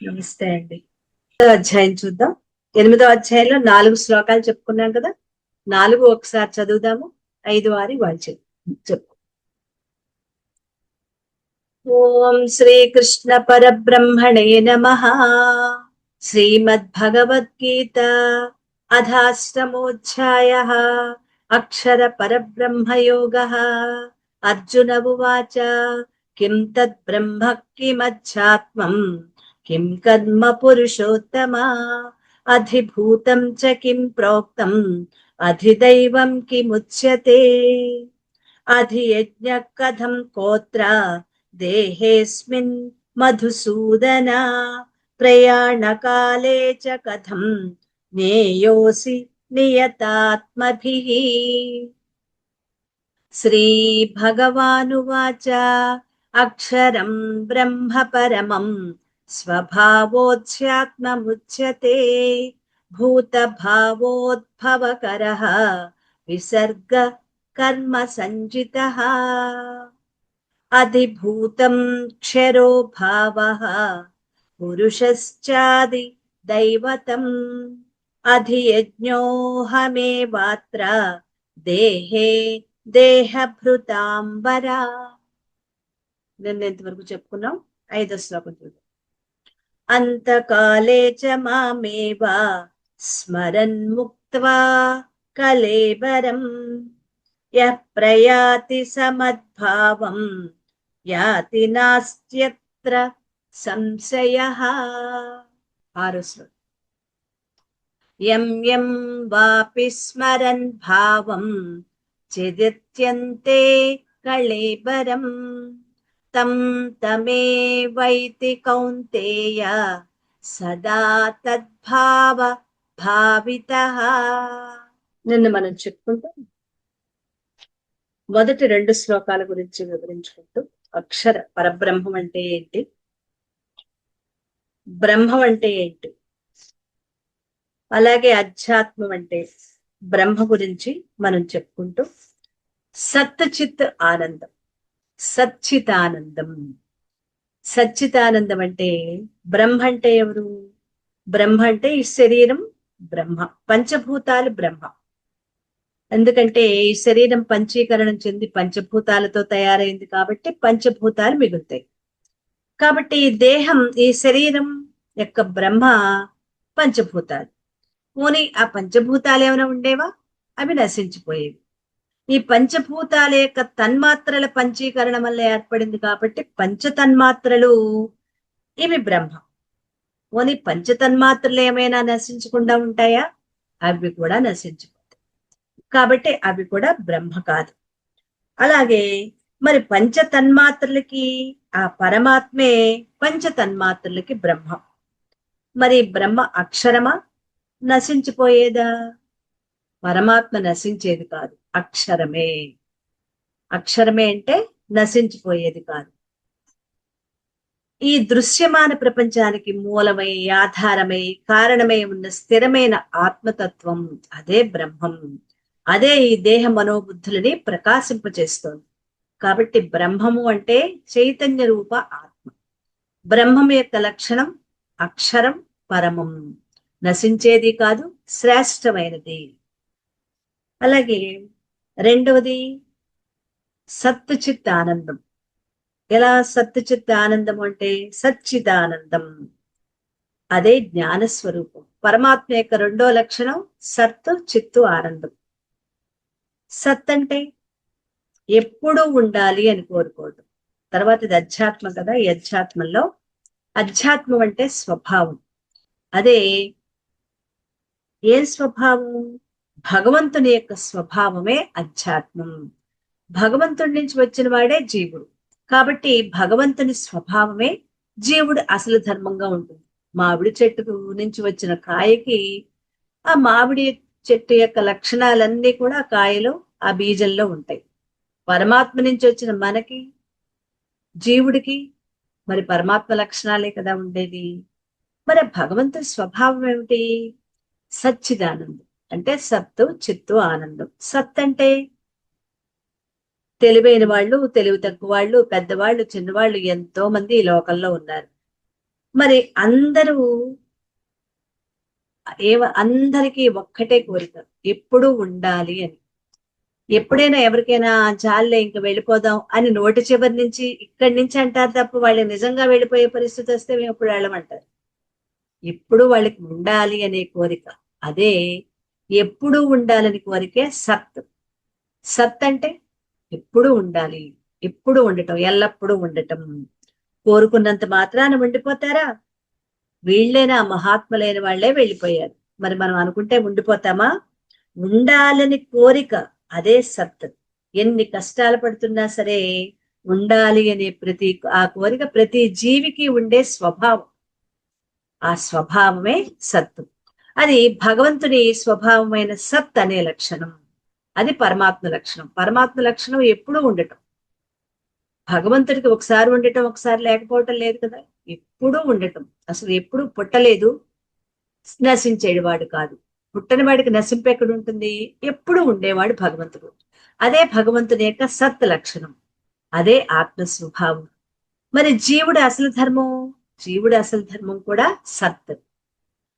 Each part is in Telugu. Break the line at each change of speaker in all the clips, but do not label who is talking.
నమస్తే అండి. అధ్యాయం చూద్దాం. 8వ అధ్యాయంలో 4 శ్లోకాలు చెప్పుకున్నాం కదా. 4 ఒకసారి చదువుదాము. 5 వారి వాళ్ళు చెప్పు. ఓం శ్రీకృష్ణ పరబ్రహ్మణే నమః. శ్రీమద్భగవద్గీత అథాష్టమోధ్యాయః. అక్షర పరబ్రహ్మయోగః. అర్జున ఉవాచ కిం తద్ బ్రహ్మ కిమధ్యాత్మం కిం కర్మ పురుషోత్తమ అధిభూతం చ కిం ప్రోక్తం అధిదైవం కిముచ్యతే అధియజ్ఞ కథం కోత్ర దేహేస్మిన్ మధుసూదన ప్రయాణకాలే చ కథం జ్ఞేయోసి నియతాత్మభిః. శ్రీభగవానువాచ అక్షరం బ్రహ్మ పరమం స్వభావోధ్యాత్మముచ్యతే భూతభావోద్భవకరః విసర్గ కర్మ సంజితః అధిభూతం క్షరో భావః పురుషశ్చాది దైవతం అధియజ్ఞోహమేవాత్ర దేహే దేహభృతాంబర. నిన్న ఎంతవరకు చెప్పుకున్నాం? 5వ శ్లోకం చూద్దాం. అంతకాలే చ మామేవ స్మరన్ ముక్త్వా కలేబరం యః ప్రయాతి సమద్భావం యాతి నాస్త్యత్ర సంశయః. 6వ శ్లోకం. యం యం వాపి స్మరన్ భావం చిదిత్యంతే కళేబరం తం తమేవైతి కౌంతేయ సదా తద్భావ భావితః. నిన్న మనం చెప్పుకుంటాం మొదటి 2 శ్లోకాల గురించి వివరించుకుంటూ అక్షర పరబ్రహ్మం అంటే ఏంటి, బ్రహ్మం అంటే ఏంటి, అలాగే అధ్యాత్మం అంటే బ్రహ్మ గురించి మనం చెప్పుకుంటూ సత్ చిత్ ఆనందం, సచ్చితానందం. సచ్చితానందం అంటే బ్రహ్మ అంటే ఎవరు? బ్రహ్మ అంటే ఈ శరీరం బ్రహ్మ, పంచభూతాలు బ్రహ్మ. ఎందుకంటే ఈ శరీరం పంచీకరణం చెంది పంచభూతాలతో తయారైంది కాబట్టి పంచభూతాలు మిగులుతాయి. కాబట్టి ఈ దేహం, ఈ శరీరం యొక్క బ్రహ్మ పంచభూతాలు. పోనీ ఆ పంచభూతాలు ఏమైనా ఉండేవా? అవి నశించిపోయేవి. ఈ పంచభూతాల యొక్క తన్మాత్రల పంచీకరణ వల్ల ఏర్పడింది కాబట్టి పంచతన్మాత్రలు ఇవి బ్రహ్మ. పోనీ పంచతన్మాత్రలు ఏమైనా నశించకుండా ఉంటాయా? అవి కూడా నశించిపోతాయి. కాబట్టి అవి కూడా బ్రహ్మ కాదు. అలాగే మరి పంచతన్మాత్రలకి ఆ పరమాత్మే పంచతన్మాత్రలకి బ్రహ్మ. మరి బ్రహ్మ అక్షరమా, నశించిపోయేదా? పరమాత్మ నశించేది కాదు, అక్షరమే. అక్షరమే అంటే నశించిపోయేది కాదు. ఈ దృశ్యమాన ప్రపంచానికి మూలమై, ఆధారమై, కారణమై ఉన్న స్థిరమైన ఆత్మతత్వం అదే బ్రహ్మం. అదే ఈ దేహ మనోబుద్ధులని ప్రకాశింపచేస్తోంది. కాబట్టి బ్రహ్మము అంటే చైతన్య రూప ఆత్మ. బ్రహ్మం యొక్క లక్షణం అక్షరం, పరమం, నశించేది కాదు, శ్రేష్టమైనది. అలాగే రెండవది సత్ చిత్ ఆనందం. ఎలా సత్ చిత్ ఆనందం అంటే సచ్చిదానందం, అదే జ్ఞాన స్వరూపం. పరమాత్మ యొక్క రెండో లక్షణం సత్తు చిత్తు ఆనందం. సత్ అంటే ఎప్పుడూ ఉండాలి అని కోరుకోవడం. తర్వాత ఇది అధ్యాత్మం కదా, ఈ అధ్యాత్మంలో అధ్యాత్మం అంటే స్వభావం. అదే ఏం స్వభావం? భగవంతుని యొక్క స్వభావమే అధ్యాత్మం. భగవంతుడి నుంచి వచ్చిన వాడే జీవుడు. కాబట్టి భగవంతుని స్వభావమే జీవుడు అసలు ధర్మంగా ఉంటుంది. మామిడి చెట్టుకు నుంచి వచ్చిన కాయకి ఆ మామిడి చెట్టు యొక్క లక్షణాలన్నీ కూడా ఆ కాయలో, ఆ బీజంలో ఉంటాయి. పరమాత్మ నుంచి వచ్చిన మనకి, జీవుడికి మరి పరమాత్మ లక్షణాలే కదా ఉండేది. మరి భగవంతుని స్వభావం ఏమిటి? సచ్చిదానందం అంటే సత్తు చిత్తు ఆనందం. సత్ అంటే తెలివైన వాళ్ళు, తెలివి తక్కువ వాళ్ళు, పెద్దవాళ్ళు, చిన్నవాళ్ళు ఎంతో మంది ఈ లోకంలో ఉన్నారు. మరి అందరికీ ఒక్కటే కోరిక, ఎప్పుడూ ఉండాలి అని. ఎప్పుడైనా ఎవరికైనా చాలే ఇంక వెళ్ళిపోదాం అని నోటి చివరి నుంచి ఇక్కడి నుంచి అంటారు తప్ప వాళ్ళు నిజంగా వెళ్ళిపోయే పరిస్థితి వస్తే మేము ఎప్పుడు వెళ్ళమంటారు. ఎప్పుడు వాళ్ళకి ఉండాలి అనే కోరిక, అదే ఎప్పుడూ ఉండాలని కోరికే సత్. సత్ అంటే ఎప్పుడు ఉండాలి, ఎప్పుడు ఉండటం, ఎల్లప్పుడూ ఉండటం. కోరుకున్నంత మాత్రాన ఉండిపోతారా? వీళ్ళైనా మహాత్ములైన వాళ్లే వెళ్ళిపోయారు. మరి మనం అనుకుంటే ఉండిపోతామా? ఉండాలని కోరిక, అదే సత్. ఎన్ని కష్టాలు పడుతున్నా సరే ఉండాలి అనే ఆ కోరిక ప్రతి జీవికి ఉండే స్వభావం. ఆ స్వభావమే సత్తు. అది భగవంతుని స్వభావమైన సత్ అనే లక్షణం. అది పరమాత్మ లక్షణం. పరమాత్మ లక్షణం ఎప్పుడూ ఉండటం. భగవంతుడికి ఒకసారి ఉండటం, ఒకసారి లేకపోవటం లేదు కదా. ఎప్పుడూ ఉండటం. అసలు ఎప్పుడూ పుట్టలేదు, నశించేవాడు కాదు. పుట్టని వాడికి నశింపు ఎక్కడ ఉంటుంది? ఎప్పుడూ ఉండేవాడు భగవంతుడు. అదే భగవంతుని యొక్క సత్ లక్షణం. అదే ఆత్మ స్వభావం. మరి జీవుడు అసలు ధర్మం కూడా సత్.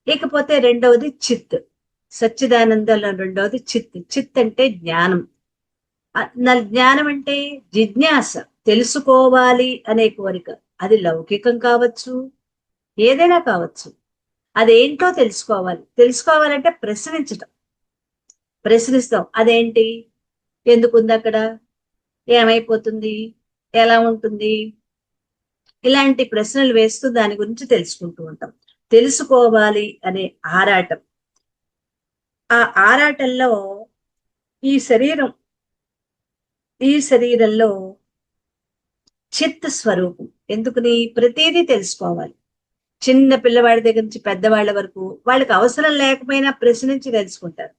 ఇకపోతే రెండవది చిత్. సచ్చిదానందంలో రెండవది చిత్. చిత్ అంటే జ్ఞానం. జ్ఞానం అంటే జిజ్ఞాస, తెలుసుకోవాలి అనే కోరిక. అది లౌకికం కావచ్చు, ఏదైనా కావచ్చు. అదేంటో తెలుసుకోవాలంటే ప్రశ్నించటం. ప్రశ్నిస్తాం, అదేంటి, ఎందుకుంది అక్కడ, ఏమైపోతుంది, ఎలా ఉంటుంది, ఇలాంటి ప్రశ్నలు వేస్తూ దాని గురించి తెలుసుకుంటూ ఉంటాం. తెలుసుకోవాలి అనే ఆరాటం. ఆ ఆరాటంలో ఈ శరీరంలో చిత్ స్వరూపం. ఎందుకుని ప్రతిదీ తెలుసుకోవాలి. చిన్న పిల్లవాడి దగ్గర నుంచి పెద్దవాళ్ళ వరకు వాళ్ళకి అవసరం లేకపోయినా ప్రశ్నించి తెలుసుకుంటారు.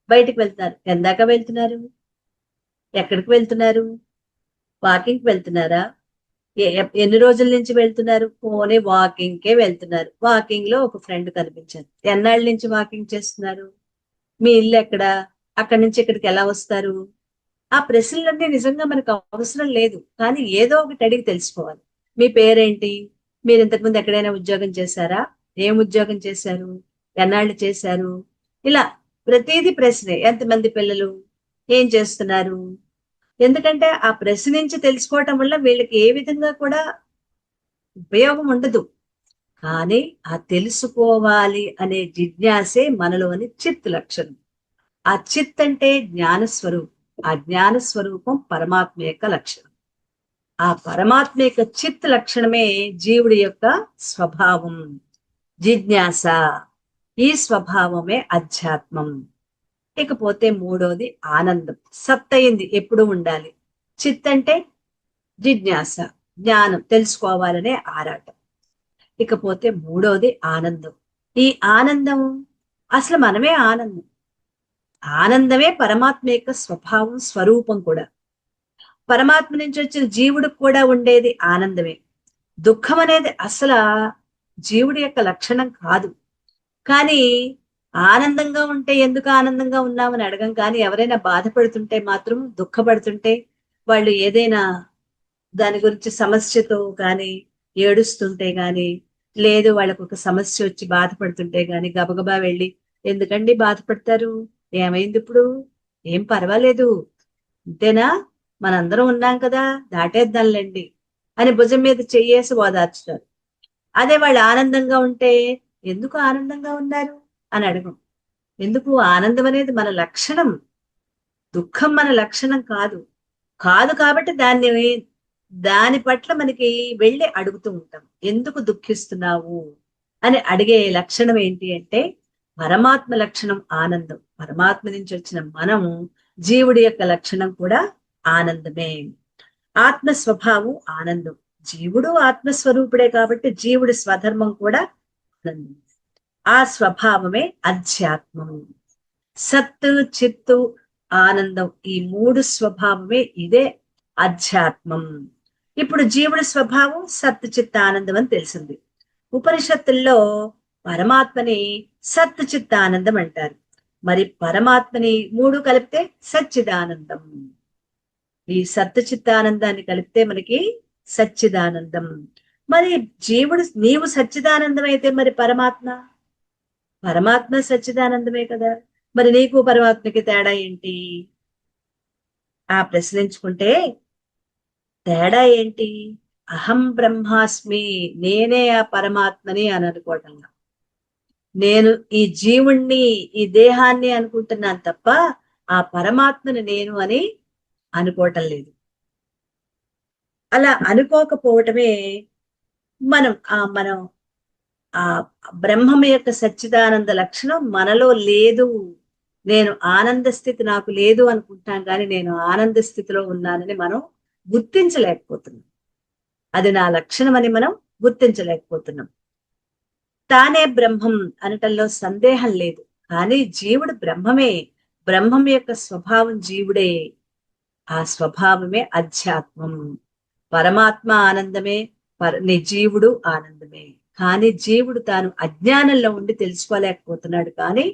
బయటికి వెళ్తున్నారు, ఎందాక వెళ్తున్నారు, ఎక్కడికి వెళ్తున్నారు, వాకింగ్కి వెళ్తున్నారా, ఎన్ని రోజుల నుంచి వెళ్తున్నారు, పోనీ వాకింగ్కే వెళ్తున్నారు. వాకింగ్ లో ఒక ఫ్రెండ్ కనిపించారు. ఎన్నాళ్ళ నుంచి వాకింగ్ చేస్తున్నారు, మీ ఇల్లు ఎక్కడ, అక్కడి నుంచి ఇక్కడికి ఎలా వస్తారు. ఆ ప్రశ్నలన్నీ నిజంగా మనకు అవసరం లేదు, కానీ ఏదో ఒకటి అడిగి తెలుసుకోవాలి. మీ పేరేంటి, మీరు ఇంతకుముందు ఎక్కడైనా ఉద్యోగం చేశారా, ఏం ఉద్యోగం చేశారు, ఎన్నాళ్ళు చేశారు, ఇలా ప్రతిదీ ప్రశ్నే. ఎంతమంది పిల్లలు, ఏం చేస్తున్నారు. ఎందుకంటే ఆ ప్రశ్నించి తెలుసుకోవటం వల్ల వీళ్ళకి ఏ విధంగా కూడా ఉపయోగం ఉండదు. కానీ ఆ తెలుసుకోవాలి అనే జిజ్ఞాసే మనలోని చిత్ లక్షణం. ఆ చిత్ అంటే జ్ఞాన స్వరూపం. ఆ జ్ఞాన స్వరూపం పరమాత్మ యొక్క లక్షణం. ఆ పరమాత్మ యొక్క చిత్ లక్షణమే జీవుడి యొక్క స్వభావం, జిజ్ఞాస. ఈ స్వభావమే అధ్యాత్మం. ఇకపోతే మూడోది ఆనందం. సత్ అయింది, ఎప్పుడు ఉండాలి. చిత్ అంటే జిజ్ఞాస, జ్ఞానం, తెలుసుకోవాలనే ఆరాటం. ఇకపోతే మూడోది ఆనందం. ఈ ఆనందం అసలు మనమే ఆనందం. ఆనందమే పరమాత్మ యొక్క స్వభావం, స్వరూపం కూడా. పరమాత్మ నుంచి వచ్చిన జీవుడికి కూడా ఉండేది ఆనందమే. దుఃఖం అనేది అసలు జీవుడి యొక్క లక్షణం కాదు. కానీ ఆనందంగా ఉంటే ఎందుకు ఆనందంగా ఉన్నామని అడగం. కానీ ఎవరైనా బాధపడుతుంటే మాత్రం, దుఃఖపడుతుంటే, వాళ్ళు ఏదైనా దాని గురించి సమస్యతో కానీ ఏడుస్తుంటే గాని, లేదు వాళ్ళకు ఒక సమస్య వచ్చి బాధపడుతుంటే గాని గబగబా వెళ్ళి, ఎందుకండి బాధపడతారు, ఏమైంది ఇప్పుడు, ఏం పర్వాలేదు, అంతేనా, మనందరం ఉన్నాం కదా, దాటేద్దాంలేండి అని భుజం మీద చెయ్యేసి ఓదార్చుతారు. అదే వాళ్ళు ఆనందంగా ఉంటే, ఎందుకు ఆనందంగా ఉన్నారు అని అడగం. ఎందుకు, ఆనందం అనేది మన లక్షణం, దుఃఖం మన లక్షణం కాదు. కాదు కాబట్టి దాని పట్ల మనకి వెళ్ళి అడుగుతూ ఉంటాం, ఎందుకు దుఃఖిస్తున్నావు అని అడిగే లక్షణం ఏంటి అంటే పరమాత్మ లక్షణం ఆనందం. పరమాత్మ నుంచి వచ్చిన మనము, జీవుడి యొక్క లక్షణం కూడా ఆనందమే. ఆత్మ స్వభావం ఆనందం. జీవుడు ఆత్మస్వరూపుడే కాబట్టి జీవుడి స్వధర్మం కూడా ఆనందం. ఆ స్వభావమే అధ్యాత్మం. సత్తు, చిత్తు, ఆనందం, ఈ మూడు స్వభావమే ఇదే అధ్యాత్మం. ఇప్పుడు జీవుడి స్వభావం సత్, చిత్త, ఆనందం అని తెలిసింది. ఉపనిషత్తుల్లో పరమాత్మని సత్, చిత్త, ఆనందం అంటారు. మరి పరమాత్మని మూడు కలిపితే సచ్చిదానందం. ఈ సత్, చిత్త, ఆనందాన్ని కలిపితే మనకి సచ్చిదానందం. మరి జీవుడు నీవు సచ్చిదానందం అయితే మరి పరమాత్మ పరమాత్మ సచ్చిదానందమే కదా. మరి నీకు పరమాత్మకి తేడా ఏంటి? ఆ ప్రశ్నించుకుంటే తేడా ఏంటి? అహం బ్రహ్మాస్మి, నేనే ఆ పరమాత్మని అని అనుకోవటం. నేను ఈ జీవుణ్ణి, ఈ దేహాన్ని అనుకుంటున్నాను తప్ప ఆ పరమాత్మని నేను అని అనుకోవటం లేదు. అలా అనుకోకపోవటమే మనం ఆ బ్రహ్మం యొక్క సచ్చిదానంద లక్షణం మనలో లేదు. నేను ఆనంద స్థితి నాకు లేదు అనుకుంటాం కానీ నేను ఆనంద స్థితిలో ఉన్నానని మనం గుర్తించలేకపోతున్నాం. అది నా లక్షణం అని మనం గుర్తించలేకపోతున్నాం. తానే బ్రహ్మం అనటంలో సందేహం లేదు. కానీ జీవుడు బ్రహ్మమే. బ్రహ్మం యొక్క స్వభావం జీవుడే. ఆ స్వభావమే అధ్యాత్మం. పరమాత్మ ఆనందమే, జీవుడు ఆనందమే. కానీ జీవుడు తాను అజ్ఞానంలో ఉండి తెలుసుకోలేకపోతున్నాడు. కానీ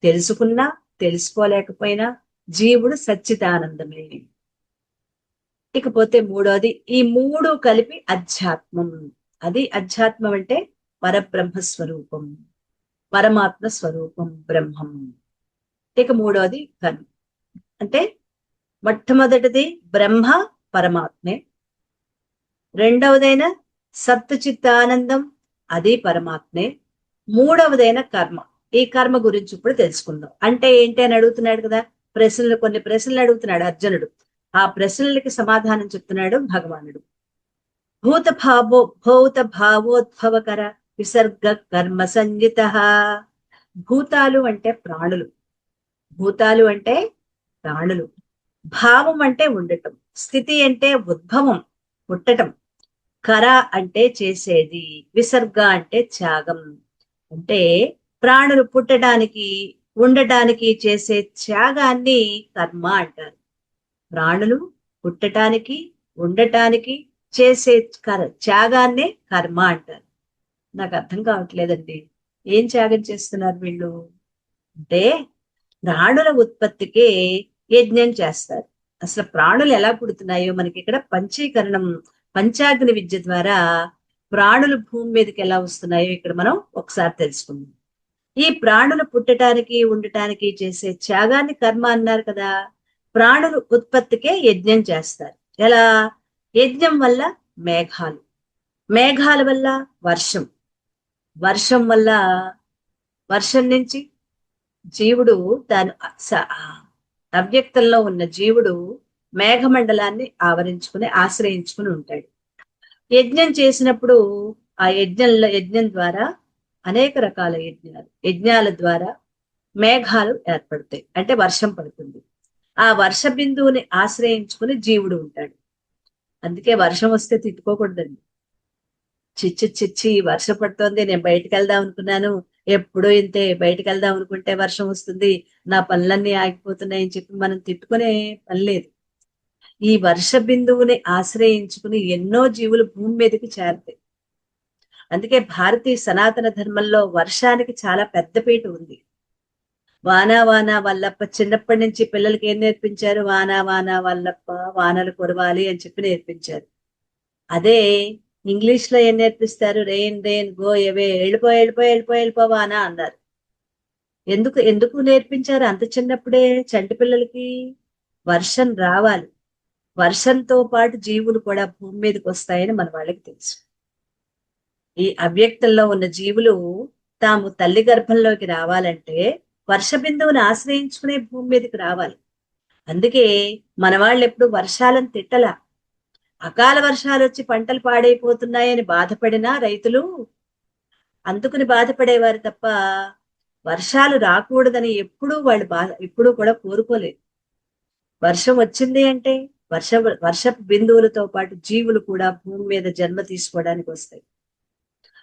తెలుసుకున్నా తెలుసుకోలేకపోయినా జీవుడు సచ్చిదానందమే. ఇకపోతే మూడోది, ఈ మూడు కలిపి అధ్యాత్మం. అది అధ్యాత్మం అంటే పరబ్రహ్మ స్వరూపం, పరమాత్మ స్వరూపం బ్రహ్మం. ఇక మూడోది కర్మ. అంటే మొట్టమొదటిది బ్రహ్మ పరమాత్మే, రెండవదైన సత్తు చిత్తానందం అది పరమాత్మే, మూడవదైన కర్మ. ఈ కర్మ గురించి ఇప్పుడు తెలుసుకుందాం. అంటే ఏంటి అని అడుగుతున్నాడు కదా, కొన్ని ప్రశ్నలు అడుగుతున్నాడు అర్జునుడు. ఆ ప్రశ్నలకి సమాధానం చెప్తున్నాడు భగవానుడు. భూత భావోద్భవకర విసర్గ కర్మ సంజిత. భూతాలు అంటే ప్రాణులు, భూతాలు అంటే ప్రాణులు. భావం అంటే ఉండటం, స్థితి అంటే ఉద్భవం పుట్టటం, కర అంటే చేసేది, విసర్గ అంటే త్యాగం. అంటే ప్రాణులు పుట్టడానికి ఉండటానికి చేసే త్యాగాన్ని కర్మ అంటారు. ప్రాణులు పుట్టటానికి ఉండటానికి చేసే త్యాగాన్నే కర్మ అంటారు. నాకు అర్థం కావట్లేదండి, ఏం త్యాగం చేస్తున్నారు వీళ్ళు అంటే ప్రాణుల ఉత్పత్తికే యజ్ఞం చేస్తారు. అసలు ప్రాణులు ఎలా పుడుతున్నాయో మనకి ఇక్కడ పంచీకరణం, పంచాగ్ని విద్య ద్వారా ప్రాణులు భూమి మీదకి ఎలా వస్తున్నాయో ఇక్కడ మనం ఒకసారి తెలుసుకుందాం. ఈ ప్రాణులు పుట్టడానికి ఉండటానికి చేసే త్యాగాన్ని కర్మ అన్నారు కదా. ప్రాణులు ఉత్పత్తికే యజ్ఞం చేస్తారు. ఎలా? యజ్ఞం వల్ల మేఘాలు, మేఘాల వల్ల వర్షం, వర్షం వల్ల వర్షం నుంచి జీవుడు తాను అవ్యక్తంలో ఉన్న జీవుడు మేఘమండలాన్ని ఆశ్రయించుకుని ఉంటాడు. యజ్ఞం చేసినప్పుడు ఆ యజ్ఞం ద్వారా అనేక రకాల యజ్ఞాల ద్వారా మేఘాలు ఏర్పడతాయి, అంటే వర్షం పడుతుంది. ఆ వర్ష బిందువుని ఆశ్రయించుకుని జీవుడు ఉంటాడు. అందుకే వర్షం వస్తే తిట్టుకోకూడదండి. చిచ్చి వర్ష పడుతోంది, నేను బయటకు వెళ్దాం అనుకున్నాను, ఎప్పుడూ ఇంతే, బయటకు వెళ్దాం అనుకుంటే వర్షం వస్తుంది, నా పనులన్నీ ఆగిపోతున్నాయి అని చెప్పి మనం తిట్టుకునే పని లేదు. ఈ వర్ష బిందువుని ఆశ్రయించుకుని ఎన్నో జీవులు భూమి మీదకి చేరతాయి. అందుకే భారతీయ సనాతన ధర్మంలో వర్షానికి చాలా పెద్దపీట ఉంది. వానా వానా వల్లప్ప, చిన్నప్పటి నుంచి పిల్లలకి ఏం నేర్పించారు? వానా వానా వల్లప్ప, వానలు కురవాలి అని చెప్పి నేర్పించారు. అదే ఇంగ్లీష్ లో ఏం నేర్పిస్తారు? రెయిన్ రెయిన్ గో ఎవే, వెళ్ళిపో వానా అన్నారు. ఎందుకు ఎందుకు నేర్పించారు అంత చిన్నప్పుడే చంటి పిల్లలకి? వర్షం రావాలి, వర్షంతో పాటు జీవులు కూడా భూమి మీదకి వస్తాయని మన వాళ్ళకి తెలుసు. ఈ అవ్యక్తంలో ఉన్న జీవులు తాము తల్లి గర్భంలోకి రావాలంటే వర్ష బిందువుని ఆశ్రయించుకునే భూమి మీదకి రావాలి. అందుకే మన వాళ్ళు ఎప్పుడు వర్షాలను తిట్టలా. అకాల వర్షాలు వచ్చి పంటలు పాడైపోతున్నాయని బాధపడినా రైతులు అందుకుని బాధపడేవారు తప్ప వర్షాలు రాకూడదని ఎప్పుడూ కూడా కోరుకోలేదు. వర్షం వచ్చింది అంటే వర్షపు బిందువులతో పాటు జీవులు కూడా భూమి మీద జన్మ తీసుకోవడానికి వస్తాయి.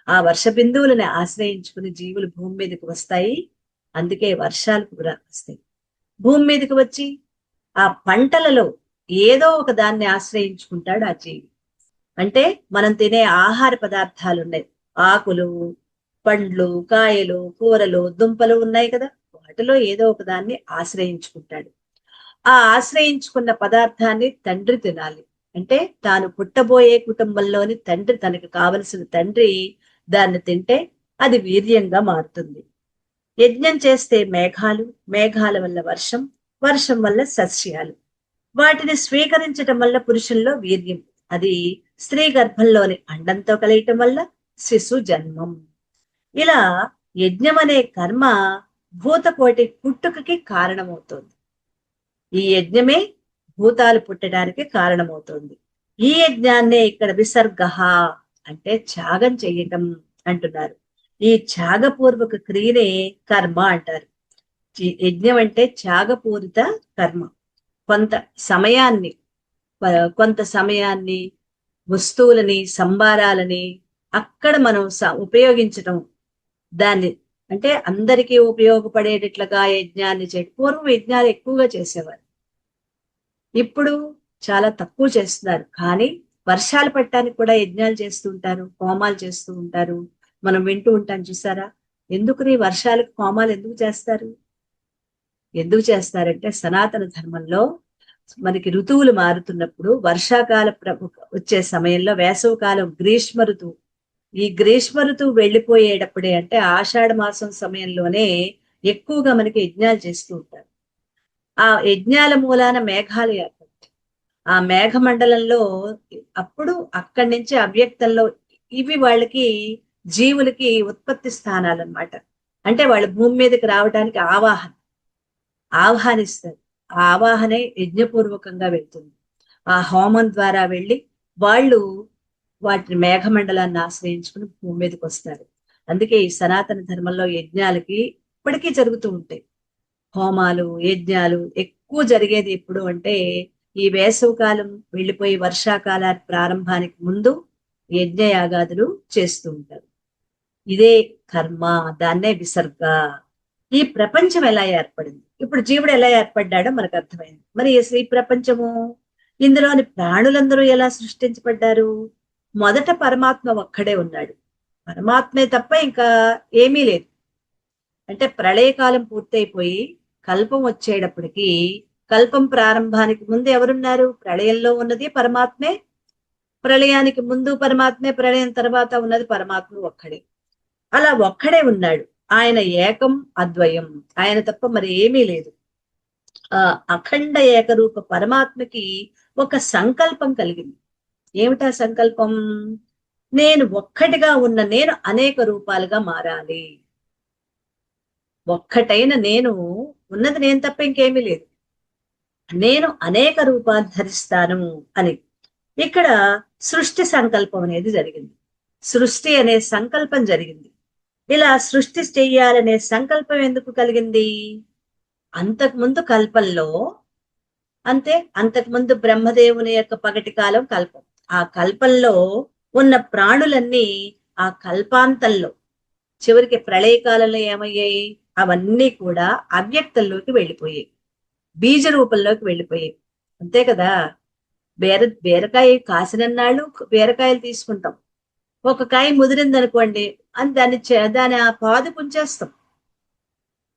ఆ వర్ష బిందువులని ఆశ్రయించుకుని జీవులు భూమి మీదకి వస్తాయి. అందుకే వర్షాలు కూడా వస్తాయి. భూమి మీదకి వచ్చి ఆ పంటలలో ఏదో ఒక దాన్ని ఆశ్రయించుకుంటాడు ఆ జీవి. అంటే మనం తినే ఆహార పదార్థాలు ఉన్నాయి, ఆకులు, పండ్లు, కాయలు, కూరలు, దుంపలు ఉన్నాయి కదా, వాటిలో ఏదో ఒక దాన్ని ఆశ్రయించుకుంటాడు. ఆ ఆశ్రయించుకున్న పదార్థాన్ని తండ్రి తినాలి. అంటే తాను పుట్టబోయే కుటుంబంలోని తండ్రి, తనకు కావలసిన తండ్రి దాన్ని తింటే అది వీర్యంగా మారుతుంది. యజ్ఞం చేస్తే మేఘాలు, మేఘాల వల్ల వర్షం, వర్షం వల్ల సస్యాలు. వాటిని స్వీకరించటం వల్ల పురుషుల్లో వీర్యం, అది స్త్రీ గర్భంలోని అండంతో కలియటం వల్ల శిశు జన్మం. ఇలా యజ్ఞం అనే కర్మ భూతకోటి పుట్టుకకి కారణమవుతోంది. ఈ యజ్ఞమే భూతాలు పుట్టడానికి కారణమవుతోంది. ఈ యజ్ఞాన్నే ఇక్కడ విసర్గ అంటే త్యాగం చెయ్యటం అంటున్నారు. ఈ త్యాగపూర్వక క్రియనే కర్మ అంటారు. యజ్ఞం అంటే త్యాగపూరిత కర్మ. కొంత సమయాన్ని కొంత సమయాన్ని, వస్తువులని, సంభారాలని అక్కడ మనం ఉపయోగించటం, దాన్ని అంటే అందరికీ ఉపయోగపడేటట్లుగా యజ్ఞాన్ని చేయడం. పూర్వం యజ్ఞాలు ఎక్కువగా చేసేవారు, ఇప్పుడు చాలా తక్కువ చేస్తున్నారు. కానీ వర్షాలు పట్టడానికి కూడా యజ్ఞాలు చేస్తూ ఉంటారు, హోమాలు చేస్తూ ఉంటారు. మనం వింటూ ఉంటాం చూసారా. ఎందుకు వర్షాలకు హోమాలు ఎందుకు చేస్తారు? ఎందుకు చేస్తారంటే సనాతన ధర్మంలో మనకి ఋతువులు మారుతున్నప్పుడు వర్షాకాల వచ్చే సమయంలో, వేసవకాలం గ్రీష్మ ఋతువు, ఈ గ్రీష్మ ఋతువు వెళ్ళిపోయేటప్పుడే అంటే ఆషాఢ మాసం సమయంలోనే ఎక్కువగా మనకి యజ్ఞాలు చేస్తూ ఉంటారు. ఆ యజ్ఞాల మూలాన మేఘాలు ఏర్పడతాయి. ఆ మేఘమండలంలో అప్పుడు అక్కడి నుంచి అవ్యక్తంలో ఇవి వాళ్ళకి, జీవులకి ఉత్పత్తి స్థానాలు అన్నమాట. అంటే వాళ్ళు భూమి మీదకి రావడానికి ఆహ్వానిస్తారు. ఆ ఆవాహనే యజ్ఞపూర్వకంగా వెళ్తుంది. ఆ హోమం ద్వారా వెళ్ళి వాళ్ళు వాటిని మేఘమండలాన్ని ఆశ్రయించుకుని భూమి మీదకి వస్తారు. అందుకే ఈ సనాతన ధర్మంలో యజ్ఞాలకి ఇప్పటికీ జరుగుతూ ఉంటాయి. హోమాలు, యజ్ఞాలు ఎక్కువ జరిగేది ఎప్పుడు అంటే ఈ వేసవకాలం వెళ్ళిపోయి వర్షాకాల ప్రారంభానికి ముందు యజ్ఞయాగాదులు చేస్తూ ఉంటారు. ఇదే కర్మ, దాన్నే విసర్గ. ఈ ప్రపంచం ఎలా ఏర్పడింది, ఇప్పుడు జీవుడు ఎలా ఏర్పడ్డాడో మనకు అర్థమైంది. మరి ఈ ప్రపంచము, ఇందులోని ప్రాణులందరూ ఎలా సృష్టించబడ్డారు? మొదట పరమాత్మ ఒక్కడే ఉన్నాడు. పరమాత్మే తప్ప ఇంకా ఏమీ లేదు. అంటే ప్రళయకాలం పూర్తయిపోయి కల్పం వచ్చేటప్పటికి, కల్పం ప్రారంభానికి ముందు ఎవరున్నారు? ప్రళయంలో ఉన్నది పరమాత్మే, ప్రళయానికి ముందు పరమాత్మే, ప్రళయం తర్వాత ఉన్నది పరమాత్మ ఒక్కడే. అలా ఒక్కడే ఉన్నాడు. ఆయన ఏకం అద్వయం, ఆయన తప్ప మరి ఏమీ లేదు. ఆ అఖండ ఏకరూప పరమాత్మకి ఒక సంకల్పం కలిగింది. ఏమిటా సంకల్పం? నేను ఒక్కటిగా ఉన్న నేను అనేక రూపాలుగా మారాలి. ఒక్కటైన నేను ఉన్నది నేను తప్ప ఇంకేమీ లేదు. నేను అనేక రూపాలు ధరిస్తాను అని ఇక్కడ సృష్టి సంకల్పం అనేది జరిగింది. సృష్టి అనే సంకల్పం జరిగింది. ఇలా సృష్టి చెయ్యాలనే సంకల్పం ఎందుకు కలిగింది? అంతకుముందు కల్పంలో, అంతకుముందు బ్రహ్మదేవుని యొక్క పగటి కాలం కల్పం. ఆ కల్పంలో ఉన్న ప్రాణులన్నీ ఆ కల్పాంతంలో చివరికి ప్రళయకాలంలో ఏమయ్యాయి? అవన్నీ కూడా అవ్యక్తంలోకి వెళ్ళిపోయాయి, బీజ రూపంలోకి వెళ్ళిపోయాయి. అంతే కదా. బీరకాయ కాసినన్నాళ్ళు బీరకాయలు తీసుకుంటాం. ఒక కాయ ముదిరిందనుకోండి అని దాన్ని ఆ పాదు కుంచేస్తాం.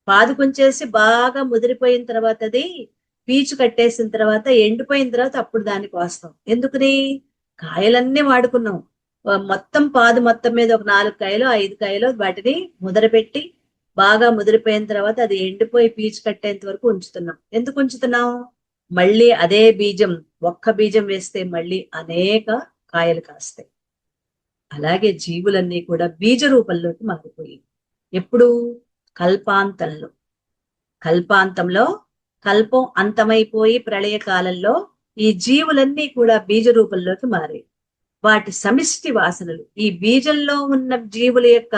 పాదు కుంచేసి బాగా ముదిరిపోయిన తర్వాత అది పీచు కట్టేసిన తర్వాత, ఎండిపోయిన తర్వాత అప్పుడు దాన్ని కోస్తాం. ఎందుకని? కాయలన్నీ వాడుకున్నాం. మొత్తం పాదు మొత్తం మీద ఒక 4 కాయలు 5 కాయలు వాటిని ముదరపెట్టి బాగా ముదిరిపోయిన తర్వాత అది ఎండిపోయి పీచు కట్టేంత వరకు ఉంచుతున్నాం. ఎందుకు ఉంచుతున్నాం? మళ్ళీ అదే బీజం, ఒక్క బీజం వేస్తే మళ్ళీ అనేక కాయలు కాస్తాయి. అలాగే జీవులన్నీ కూడా బీజ రూపంలోకి మారిపోయి, ఎప్పుడు? కల్పాంతంలో. కల్పాంతంలో కల్పం అంతమైపోయి ప్రళయ కాలంలో ఈ జీవులన్నీ కూడా బీజ రూపంలోకి మారాయి. వాటి సమిష్టి వాసనలు, ఈ బీజంలో ఉన్న జీవుల యొక్క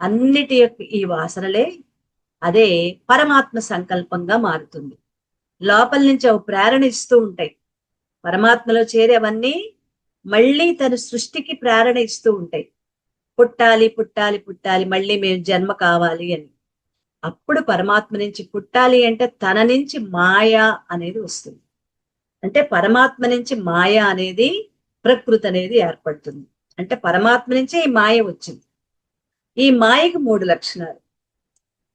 అన్నిటి యొక్క ఈ వాసనలే అదే పరమాత్మ సంకల్పంగా మారుతుంది. లోపల నుంచి అవి ప్రేరణ ఇస్తూ ఉంటాయి. పరమాత్మలో చేరి అవన్నీ మళ్ళీ తన సృష్టికి ప్రేరణ ఇస్తూ ఉంటాయి. పుట్టాలి పుట్టాలి పుట్టాలి, మళ్ళీ మేము జన్మ కావాలి అని. అప్పుడు పరమాత్మ నుంచి పుట్టాలి అంటే తన నుంచి మాయ అనేది వస్తుంది. అంటే పరమాత్మ నుంచి మాయ అనేది, ప్రకృతి అనేది ఏర్పడుతుంది. అంటే పరమాత్మ నుంచే ఈ మాయ వచ్చింది. ఈ మాయకు 3 లక్షణాలు.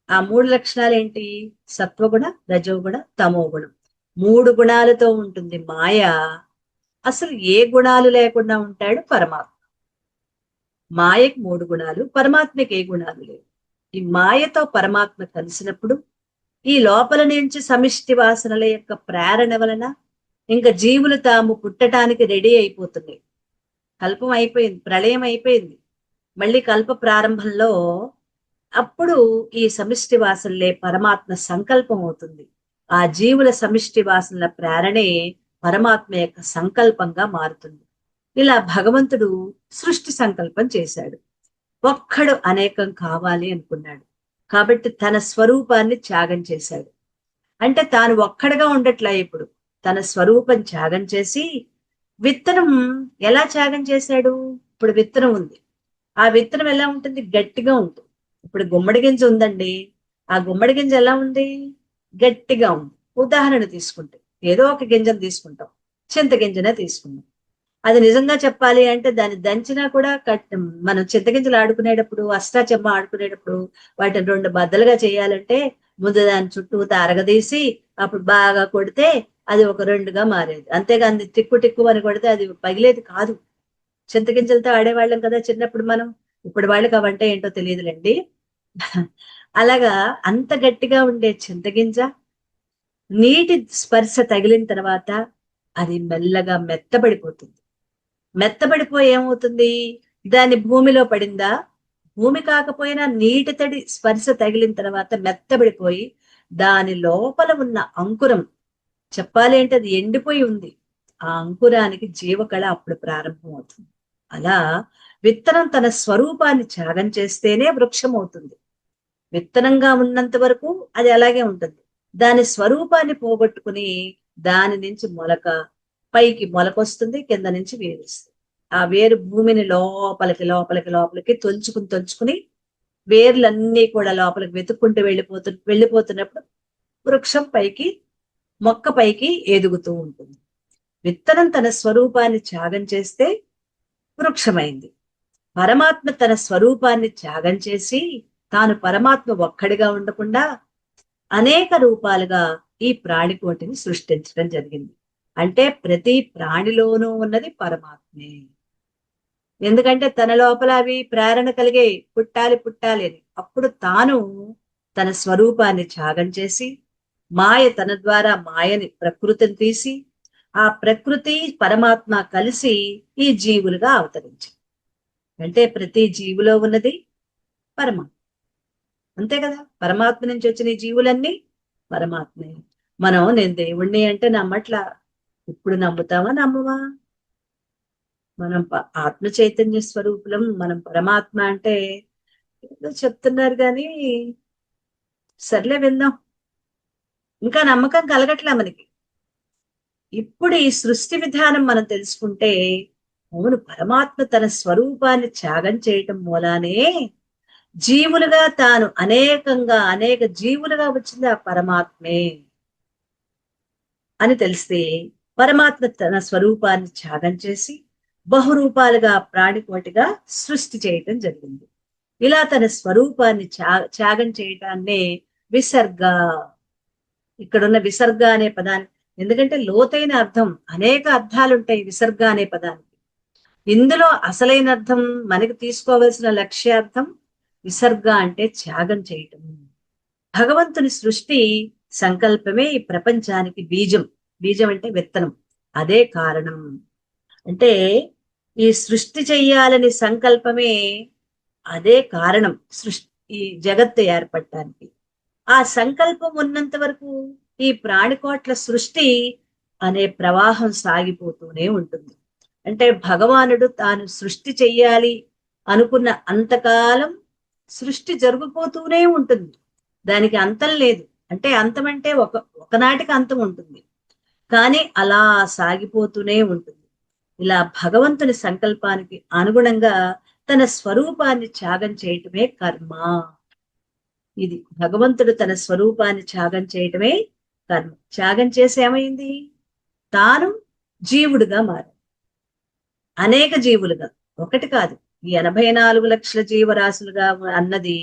ఆ 3 లక్షణాలు ఏంటి? సత్వగుణ, రజోగుణ, తమోగుణం. మూడు గుణాలతో ఉంటుంది మాయ. అసలు ఏ గుణాలు లేకుండా ఉంటాడు పరమాత్మ. మాయకి మూడు గుణాలు, పరమాత్మకి ఏ గుణాలు లేవు. ఈ మాయతో పరమాత్మ కలిసినప్పుడు ఈ లోపల నుంచి సమిష్టి వాసనల యొక్క ప్రేరణ వలన ఇంకా జీవులు తాము పుట్టడానికి రెడీ అయిపోతున్నాయి. కల్పం అయిపోయింది, ప్రళయం అయిపోయింది, మళ్ళీ కల్ప ప్రారంభంలో అప్పుడు ఈ సమిష్టి వాసనలే పరమాత్మ సంకల్పం అవుతుంది. ఆ జీవుల సమిష్టి వాసనల ప్రేరణే పరమాత్మ యొక్క సంకల్పంగా మారుతుంది. ఇలా భగవంతుడు సృష్టి సంకల్పం చేశాడు. ఒక్కడు అనేకం కావాలి అనుకున్నాడు కాబట్టి తన స్వరూపాన్ని త్యాగం చేశాడు. అంటే తాను ఒక్కడుగా ఉండట్లా, ఇప్పుడు తన స్వరూపం త్యాగం చేసి విత్తనం ఎలా త్యాగం చేశాడు? ఇప్పుడు విత్తనం ఉంది, ఆ విత్తనం ఎలా ఉంటుంది? గట్టిగా ఉంటుంది. ఇప్పుడు గుమ్మడి గింజ ఉందండి, ఆ గుమ్మడి గింజ ఎలా ఉంది? గట్టిగా ఉంది. ఉదాహరణ తీసుకుంటే ఏదో ఒక గింజను తీసుకుంటాం, చింత గింజనే తీసుకుంటాం. అది నిజంగా చెప్పాలి అంటే దాన్ని దంచినా కూడా మనం చింతగింజలు ఆడుకునేటప్పుడు, అష్టాచెమ్మ ఆడుకునేటప్పుడు వాటిని రెండు బద్దలుగా చేయాలంటే ముందు దాని చుట్టూ అరగదీసి అప్పుడు బాగా కొడితే అది ఒక రెండుగా మారేది. అంతేగాని టిక్కు టిక్కు అని కొడితే అది పగిలేది కాదు. చింతగింజలతో ఆడేవాళ్ళం కదా చిన్నప్పుడు మనం. ఇప్పుడు వాళ్ళకి అవంటే ఏంటో తెలియదులేండి. అలాగా అంత గట్టిగా ఉండే చింతగింజ నీటి స్పర్శ తగిలిన తర్వాత అది మెల్లగా మెత్తబడిపోతుంది. మెత్తబడిపోయి ఏమవుతుంది? దాని భూమిలో పడిందా? భూమి కాకపోయినా నీటి తడి స్పర్శ తగిలిన తర్వాత మెత్తబడిపోయి దాని లోపల ఉన్న అంకురం, చెప్పాలి అంటే అది ఎండిపోయి ఉంది, ఆ అంకురానికి జీవకళ అప్పుడు ప్రారంభం అవుతుంది. అలా విత్తనం తన స్వరూపాన్ని త్యాగం చేస్తేనే వృక్షం అవుతుంది. విత్తనంగా ఉన్నంత వరకు అది అలాగే ఉంటుంది. దాని స్వరూపాన్ని పోగొట్టుకుని దాని నుంచి మొలక, పైకి మొలకొస్తుంది, కింద నుంచి వేరుస్తుంది. ఆ వేరు భూమిని లోపలికి లోపలికి లోపలికి తొలుచుకుని వేర్లన్నీ కూడా లోపలికి వెతుక్కుంటూ వెళ్ళిపోతున్నప్పుడు వృక్షం పైకి, మొక్క పైకి ఎదుగుతూ ఉంటుంది. విత్తనం తన స్వరూపాన్ని త్యాగం చేస్తే వృక్షమైంది. పరమాత్మ తన స్వరూపాన్ని త్యాగం చేసి తాను పరమాత్మ ఒక్కడిగా ఉండకుండా అనేక రూపాలుగా ఈ ప్రాణికోటిని సృష్టించడం జరిగింది. అంటే ప్రతి ప్రాణిలోనూ ఉన్నది పరమాత్మే. ఎందుకంటే తన లోపల అవి ప్రేరణ కలిగే పుట్టాలి పుట్టాలి అని. అప్పుడు తాను తన స్వరూపాన్ని త్యాగం చేసి మాయ తన ద్వారా మాయని, ప్రకృతిని తీసి ఆ ప్రకృతి పరమాత్మ కలిసి ఈ జీవులుగా అవతరించారు. అంటే ప్రతి జీవులో ఉన్నది పరమాత్మ, అంతే కదా. పరమాత్మ నుంచి వచ్చిన ఈ జీవులన్నీ పరమాత్మే. నేను దేవుణ్ణి అంటే నమ్మట్లా. ఇప్పుడు నమ్ముతావా నమ్మవా? మనం ఆత్మ చైతన్య స్వరూపులం, మనం పరమాత్మ అంటే ఏదో చెప్తున్నారు కానీ సర్లే విందాం. ఇంకా నమ్మకం కలగట్లా మనకి. ఇప్పుడు ఈ సృష్టి విధానం మనం తెలుసుకుంటే అవును, పరమాత్మ తన స్వరూపాన్ని త్యాగం చేయటం మూలానే జీవులుగా తాను అనేక జీవులుగా వచ్చింది ఆ పరమాత్మే అని తెలిస్తే పరమాత్మ తన స్వరూపాన్ని త్యాగం చేసి బహురూపాలుగా ప్రాణికోటిగా సృష్టి చేయటం జరిగింది. ఇలా తన స్వరూపాన్ని త్యాగం చేయటాన్నే విసర్గ. ఇక్కడున్న విసర్గ అనే పదాన్ని, ఎందుకంటే లోతైన అర్థం, అనేక అర్థాలు ఉంటాయి విసర్గ అనే పదానికి. ఇందులో అసలైన అర్థం, మనకి తీసుకోవలసిన లక్ష్యార్థం విసర్గ అంటే త్యాగం చేయటం. భగవంతుని సృష్టి సంకల్పమే ఈ ప్రపంచానికి బీజం. బీజం అంటే విత్తనం. అదే కారణం. అంటే ఈ సృష్టి చెయ్యాలని సంకల్పమే, అదే కారణం సృష్టి, ఈ జగత్తు ఏర్పడటానికి. ఆ సంకల్పం ఉన్నంత వరకు ఈ ప్రాణికోట్ల సృష్టి అనే ప్రవాహం సాగిపోతూనే ఉంటుంది. అంటే భగవానుడు తాను సృష్టి చెయ్యాలి అనుకున్న అంతకాలం సృష్టి జరుగుపోతూనే ఉంటుంది. దానికి అంతం లేదు. అంటే అంతం అంటే ఒకనాటికి అంతం ఉంటుంది, కానీ అలా సాగిపోతూనే ఉంటుంది. ఇలా భగవంతుని సంకల్పానికి అనుగుణంగా తన స్వరూపాన్ని త్యాగం చేయటమే కర్మ. ఇది భగవంతుడు తన స్వరూపాన్ని త్యాగం చేయటమే కర్మ. త్యాగం చేసి ఏమైంది? తాను జీవుడుగా మారాడు. అనేక జీవులుగా, ఒకటి కాదు, ఈ 84 లక్షల జీవరాశులుగా అన్నది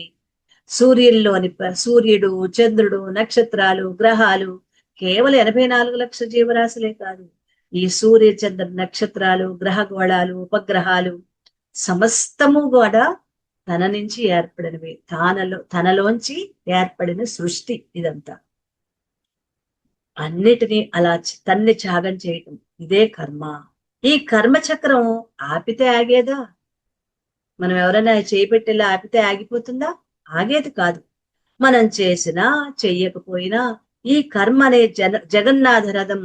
సూర్యుడు, చంద్రుడు, నక్షత్రాలు, గ్రహాలు, కేవలం 84 లక్షల జీవరాశులే కాదు, ఈ సూర్య చంద్ర నక్షత్రాలు, గ్రహగోళాలు, ఉపగ్రహాలు సమస్తము కూడా తన నుంచి ఏర్పడినవి, తనలోంచి ఏర్పడిన సృష్టి ఇదంతా. అన్నిటినీ అలా తన్ని త్యాగం చేయటం ఇదే కర్మ. ఈ కర్మ చక్రం ఆపితే ఆగేదా? మనం ఎవరైనా చేపెట్టేలా ఆపితే ఆగిపోతుందా? ఆగేది కాదు. మనం చేసినా చెయ్యకపోయినా ఈ కర్మ అనే జగన్నాథ రథం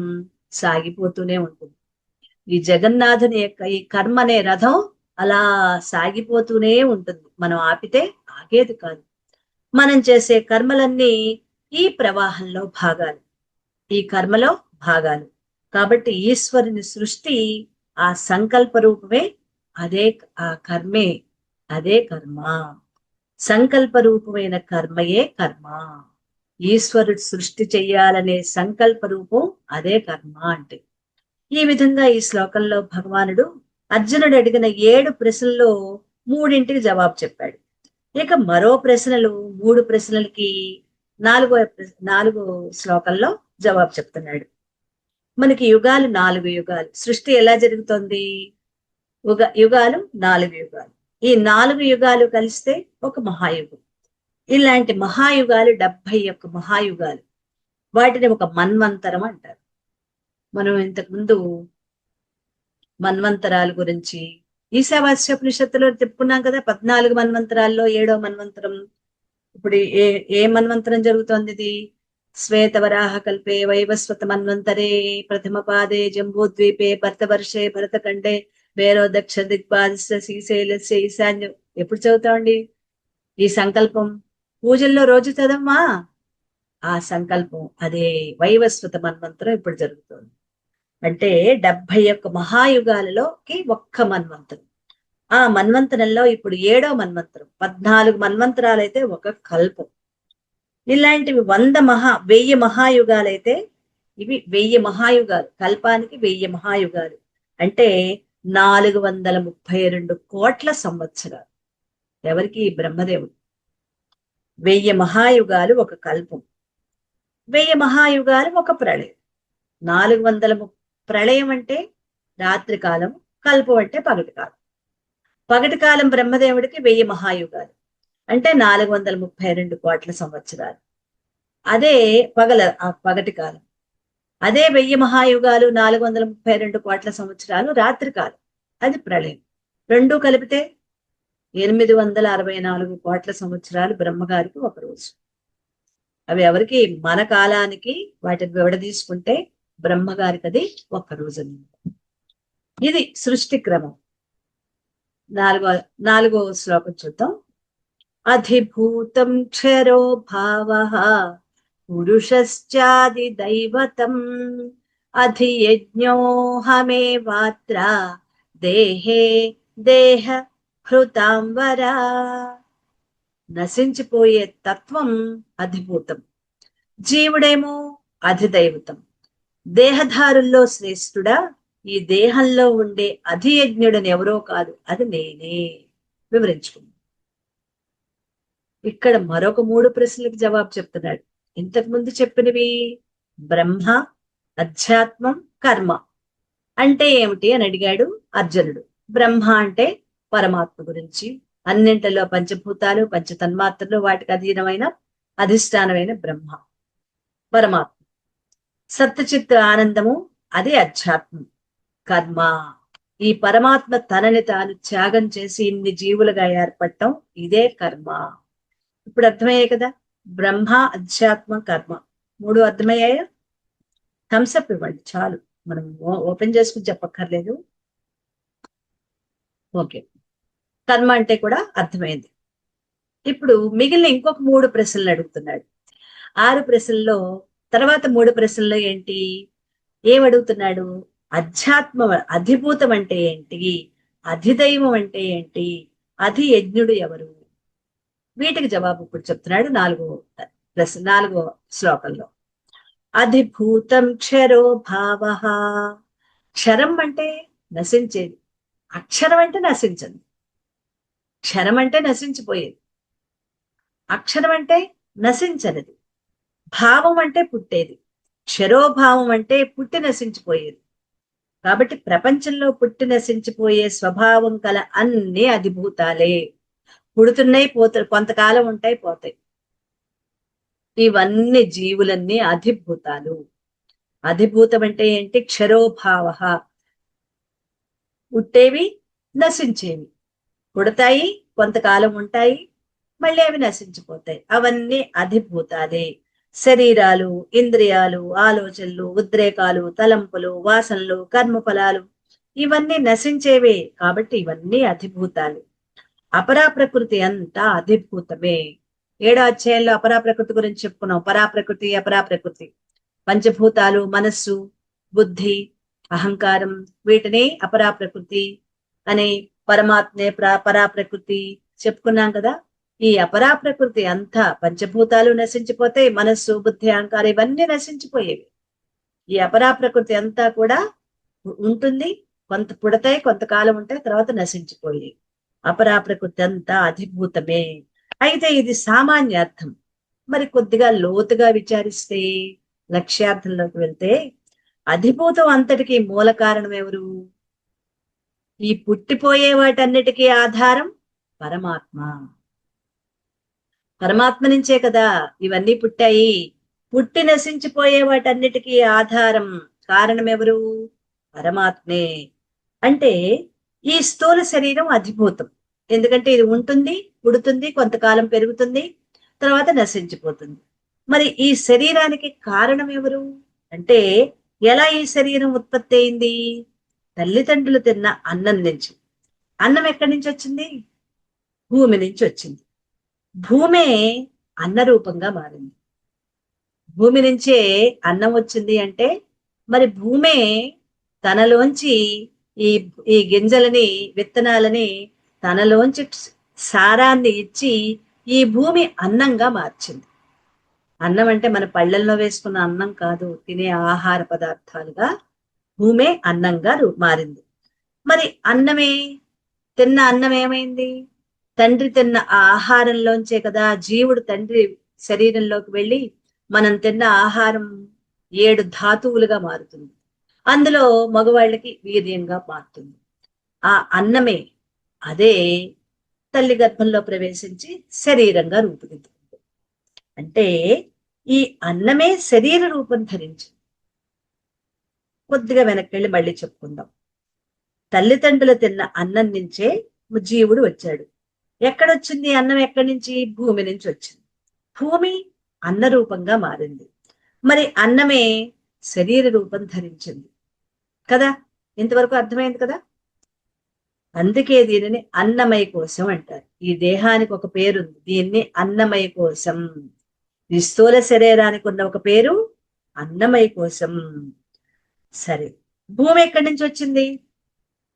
సాగిపోతూనే ఉంటుంది. ఈ జగన్నాథుని యొక్క ఈ కర్మ అనే రథం అలా సాగిపోతూనే ఉంటుంది. మనం ఆపితే ఆగేది కాదు. మనం చేసే కర్మలన్నీ ఈ ప్రవాహంలో భాగాలు, ఈ కర్మలో భాగాలు. కాబట్టి ఈశ్వరుని సృష్టి ఆ సంకల్ప రూపమే, అదే ఆ కర్మే, అదే కర్మ. సంకల్ప రూపమైన కర్మయే కర్మ. ఈశ్వరుడు సృష్టి చెయ్యాలనే సంకల్ప రూపం అదే కర్మ అంటే. ఈ విధంగా ఈ శ్లోకంలో భగవానుడు అర్జునుడు అడిగిన 7 ప్రశ్నల్లో 3ంటికి జవాబు చెప్పాడు. ఇక మరో ప్రశ్నలు 3 ప్రశ్నలకి 4 శ్లోకంలో జవాబు చెప్తున్నాడు. మనకి యుగాలు 4 యుగాలు. సృష్టి ఎలా జరుగుతోంది? యుగాలు 4 యుగాలు. ఈ 4 యుగాలు కలిస్తే ఒక మహాయుగం. ఇలాంటి మహాయుగాలు 71 మహాయుగాలు. వాటిని ఒక మన్వంతరం అంటారు. మనం ఇంతకు ముందు మన్వంతరాల గురించి ఈశావాస్యోపనిషత్తులో చెప్పుకున్నాం కదా. 14 మన్వంతరాల్లో 7వ మన్వంతరం. ఇప్పుడు ఏ మన్వంతరం జరుగుతోంది? ఇది శ్వేతవరాహ కల్పే వైవస్వత మన్వంతరే ప్రథమ పాదే జంబూద్వీపే భరతవర్షే భరతఖండే వేరో దక్ష దిగ్బాదస్య శ్రీశైలస్య ఈశాన్యం. ఎప్పుడు చదువుతామండి ఈ సంకల్పం? పూజల్లో రోజు చదవమా? ఆ సంకల్పం అదే వైవస్వత మన్వంతరం ఇప్పుడు జరుగుతోంది. అంటే 71 మహాయుగాలలోకి ఒక్క మన్వంతరం. ఆ మన్వంతరంలో ఇప్పుడు 7వ మన్వంతరం. 14 మన్వంతరాలైతే ఒక కల్పం. ఇలాంటివి 1000 మహాయుగాలైతే ఇవి 1000 మహాయుగాలు. కల్పానికి 1000 మహాయుగాలు అంటే 432 కోట్ల సంవత్సరాలు. ఎవరికి? బ్రహ్మదేవుడు. 1000 మహాయుగాలు ఒక కల్పం, 1000 మహాయుగాలు ఒక ప్రళయం. 400 ప్రళయం అంటే రాత్రి కాలం, కల్పం అంటే పగటి కాలం. పగటి కాలం బ్రహ్మదేవుడికి 1000 మహాయుగాలు అంటే 432 కోట్ల సంవత్సరాలు. అదే పగటి కాలం. అదే 1000 మహాయుగాలు 432 కోట్ల సంవత్సరాలు రాత్రి కాలం, అది ప్రళయం. రెండు కలిపితే 864 కోట్ల సంవత్సరాలు బ్రహ్మగారికి ఒక రోజు. అవి ఎవరికి? మన కాలానికి వాటిని విడదీసుకుంటే బ్రహ్మగారికి అది ఒక్క రోజు. ఇది సృష్టి క్రమం. నాలుగో శ్లోకం చూద్దాం. అధిభూతం క్షరో భావ పురుషశ్చాది దైవతం అధియజ్ఞోహమేవాత్ర దేహే దేహ హృతాంబరా. నశించిపోయే తత్వం అధిభూతం, జీవుడేమో అధిదైవతం. దేహధారుల్లో శ్రేష్ఠుడా, ఈ దేహంలో ఉండే అధియజ్ఞుడని ఎవరో కాదు, అది నేనే. వివరించుకుందాం. ఇక్కడ మరొక 3 ప్రశ్నలకు జవాబు చెప్తున్నాడు. ఇంతకు ముందు చెప్పినవి బ్రహ్మ, అధ్యాత్మం, కర్మ అంటే ఏమిటి అని అడిగాడు అర్జునుడు. బ్రహ్మ అంటే పరమాత్మ గురించి, అన్నింటిలో పంచభూతాలు, పంచతన్మాత్రలు, వాటికి అధీనమైన అధిష్టానమైన బ్రహ్మ పరమాత్మ. సత్యచిత్ ఆనందము అది అధ్యాత్మం. కర్మ, ఈ పరమాత్మ తనని తాను త్యాగం చేసి ఇన్ని జీవులుగా ఏర్పడటం, ఇదే కర్మ. ఇప్పుడు అర్థమయ్యాయి కదా? బ్రహ్మ, అధ్యాత్మ, కర్మ 3 అర్థమయ్యాయా? థమ్సప్ ఇవ్వండి చాలు, మనం ఓపెన్ చేసుకుని చెప్పక్కర్లేదు. ఓకే, కర్మ అంటే కూడా అర్థమైంది. ఇప్పుడు మిగిలిన ఇంకొక 3 ప్రశ్నలు అడుగుతున్నాడు. 6 ప్రశ్నల్లో తర్వాత 3 ప్రశ్నల్లో ఏంటి? ఏమడుగుతున్నాడు? అధ్యాత్మ అధిభూతం అంటే ఏంటి, అధిదైవం అంటే ఏంటి, అధి యజ్ఞుడు ఎవరు? వీటికి జవాబు ఇప్పుడు చెప్తున్నాడు 4వ శ్లోకంలో. అధిభూతం క్షరో భావ. క్షరం అంటే నశించేది, అక్షరం అంటే నశించదు. క్షరం అంటే నశించిపోయేది, అక్షరం అంటే నశించనిది, భావం అంటే పుట్టేది. క్షరోభావం అంటే పుట్టి నశించిపోయేది. కాబట్టి ప్రపంచంలో పుట్టి నశించిపోయే స్వభావం కల అన్ని అధిభూతాలే. పుడుతున్నాయి, పోతాయి, కొంతకాలం ఉంటాయి, పోతాయి. ఇవన్నీ జీవులన్నీ అధిభూతాలు. అధిభూతం అంటే ఏంటి? క్షరోభావ. పుట్టేవి, నశించేవి. పుడతాయి, కొంతకాలం ఉంటాయి, మళ్ళీ అవి నశించిపోతాయి. అవన్నీ అధిభూతాలే. శరీరాలు, ఇంద్రియాలు, ఆలోచనలు, ఉద్రేకాలు, తలంపులు, వాసనలు, కర్మఫలాలు ఇవన్నీ నశించేవే. కాబట్టి ఇవన్నీ అధిభూతాలు. అపరా ప్రకృతి అంతా అధిభూతమే. 7వ అధ్యాయంలో అపరా ప్రకృతి గురించి చెప్పుకున్నాం. పరాప్రకృతి, అపరా ప్రకృతి. పంచభూతాలు, మనస్సు, బుద్ధి, అహంకారం, వీటిని అపరా ప్రకృతి అని, పరమాత్మే పరాప్రకృతి చెప్పుకున్నాం కదా. ఈ అపరా ప్రకృతి అంతా పంచభూతాలు నశించిపోతే, మనస్సు, బుద్ధి, అహంకారం ఇవన్నీ నశించిపోయేవి. ఈ అపరా ప్రకృతి అంతా కూడా ఉంటుంది, కొంత పుడతాయి, కొంతకాలం ఉంటాయి, తర్వాత నశించిపోయి. అపరా ప్రకృతి అంతా అధిభూతమే. అయితే ఇది సామాన్య అర్థం. మరి కొద్దిగా లోతుగా విచారిస్తే, లక్ష్యార్థంలోకి వెళ్తే, అధిభూతం అంతటికి మూల కారణం ఎవరు? ఈ పుట్టిపోయే వాటన్నిటికీ ఆధారం పరమాత్మ. పరమాత్మ నుంచే కదా ఇవన్నీ పుట్టాయి. పుట్టి నశించిపోయే వాటన్నిటికీ ఆధారం, కారణం ఎవరు? పరమాత్మే. అంటే ఈ స్థూల శరీరం అధిభూతం. ఎందుకంటే ఇది ఉంటుంది, పుడుతుంది, కొంతకాలం పెరుగుతుంది, తర్వాత నశించిపోతుంది. మరి ఈ శరీరానికి కారణం ఎవరు అంటే, ఎలా ఈ శరీరం ఉత్పత్తి అయింది? తల్లిదండ్రులు తిన్న అన్నం నుంచి. అన్నం ఎక్కడి నుంచి వచ్చింది? భూమి నుంచి వచ్చింది. భూమే అన్న రూపంగా మారింది. భూమి నుంచే అన్నం వచ్చింది అంటే, మరి భూమే తనలోంచి ఈ ఈ గింజలని, విత్తనాలని తనలోంచి సారాన్ని ఇచ్చి ఈ భూమి అన్నంగా మార్చింది. అన్నం అంటే మన పళ్ళల్లో వేసుకున్న అన్నం కాదు, తినే ఆహార పదార్థాలుగా భూమే అన్నంగా మారింది. మరి అన్నమే, తిన్న అన్నం ఏమైంది? తండ్రి తిన్న ఆ ఆహారంలోంచే కదా జీవుడు తండ్రి శరీరంలోకి వెళ్ళి మనం తిన్న ఆహారం 7 ధాతువులుగా మారుతుంది. అందులో మగవాళ్ళకి వీర్యంగా మారుతుంది. ఆ అన్నమే, అదే తల్లి గర్భంలో ప్రవేశించి శరీరంగా రూపుదిద్దుకుంది. అంటే ఈ అన్నమే శరీర రూపం ధరించి. కొద్దిగా వెనక్కి వెళ్ళి మళ్ళీ చెప్పుకుందాం. తల్లిదండ్రులు తిన్న అన్నం నుంచే జీవుడు వచ్చాడు. ఎక్కడొచ్చింది అన్నం? ఎక్కడి నుంచి? భూమి నుంచి వచ్చింది. భూమి అన్న రూపంగా మారింది. మరి అన్నమే శరీర రూపం ధరించింది కదా. ఇంతవరకు అర్థమైంది కదా. అందుకే దీనిని అన్నమయ కోశం అంటారు. ఈ దేహానికి ఒక పేరుంది, దీన్ని అన్నమయ కోశం. ఈ స్థూల శరీరానికి ఉన్న ఒక పేరు అన్నమయ కోశం. సరే, భూమి ఎక్కడి నుంచి వచ్చింది?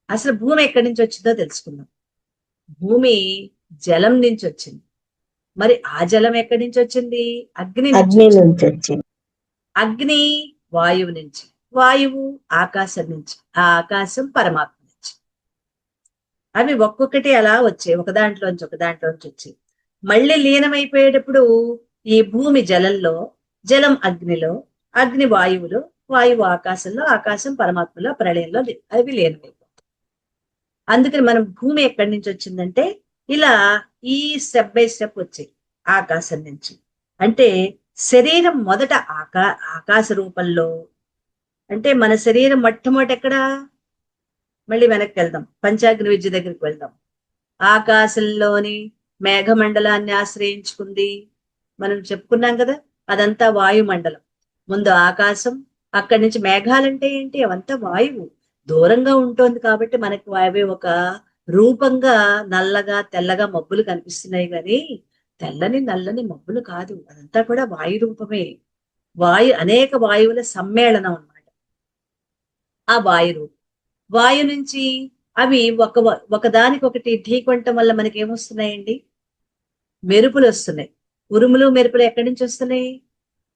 అసలు భూమి ఎక్కడి నుంచి వచ్చిందో తెలుసుకుందాం. భూమి జలం నుంచి వచ్చింది. మరి ఆ జలం ఎక్కడి నుంచి వచ్చింది? అగ్ని నుంచి వచ్చింది. అగ్ని వాయువు నుంచి, వాయువు ఆకాశం నుంచి, ఆ ఆకాశం పరమాత్మ నుంచి. అవి ఒక్కొక్కటి అలా వచ్చాయి, ఒక దాంట్లోంచి వచ్చాయి. మళ్ళీ లీనమైపోయేటప్పుడు ఈ భూమి జలంలో, జలం అగ్నిలో, అగ్ని వాయువులో, వాయువు ఆకాశంలో, ఆకాశం పరమాత్మలో, ప్రళయంలో అవి లీనమైపోతాయి. అందుకని మనం భూమి ఎక్కడి నుంచి వచ్చిందంటే ఇలా ఈ స్టెప్ బై స్టెప్ వచ్చాయి ఆకాశం నుంచి. అంటే శరీరం మొదట ఆకాశ రూపంలో. అంటే మన శరీరం మొట్టమొదటి ఎక్కడ? మళ్ళీ వెనక్కి వెళ్దాం, పంచాగ్ని విద్య దగ్గరికి వెళ్దాం. ఆకాశంలోని మేఘమండలాన్ని ఆశ్రయించుకుంది. మనం చెప్పుకున్నాం కదా, అదంతా వాయుమండలం. ముందు ఆకాశం, అక్కడి నుంచి మేఘాలంటే ఏంటి? అవంతా వాయువు. దూరంగా ఉంటుంది కాబట్టి మనకి అవి ఒక రూపంగా నల్లగా తెల్లగా మబ్బులు కనిపిస్తున్నాయి, కానీ తెల్లని నల్లని మబ్బులు కాదు. అదంతా కూడా వాయు రూపమే. అనేక వాయువుల సమ్మేళనం అన్నమాట ఆ వాయు రూపం. వాయు నుంచి అవి ఒకదానికొకటి ఢీకొనటం వల్ల మనకి ఏమొస్తున్నాయండి? మెరుపులు వస్తున్నాయి. ఉరుములు మెరుపులు ఎక్కడి నుంచి వస్తున్నాయి?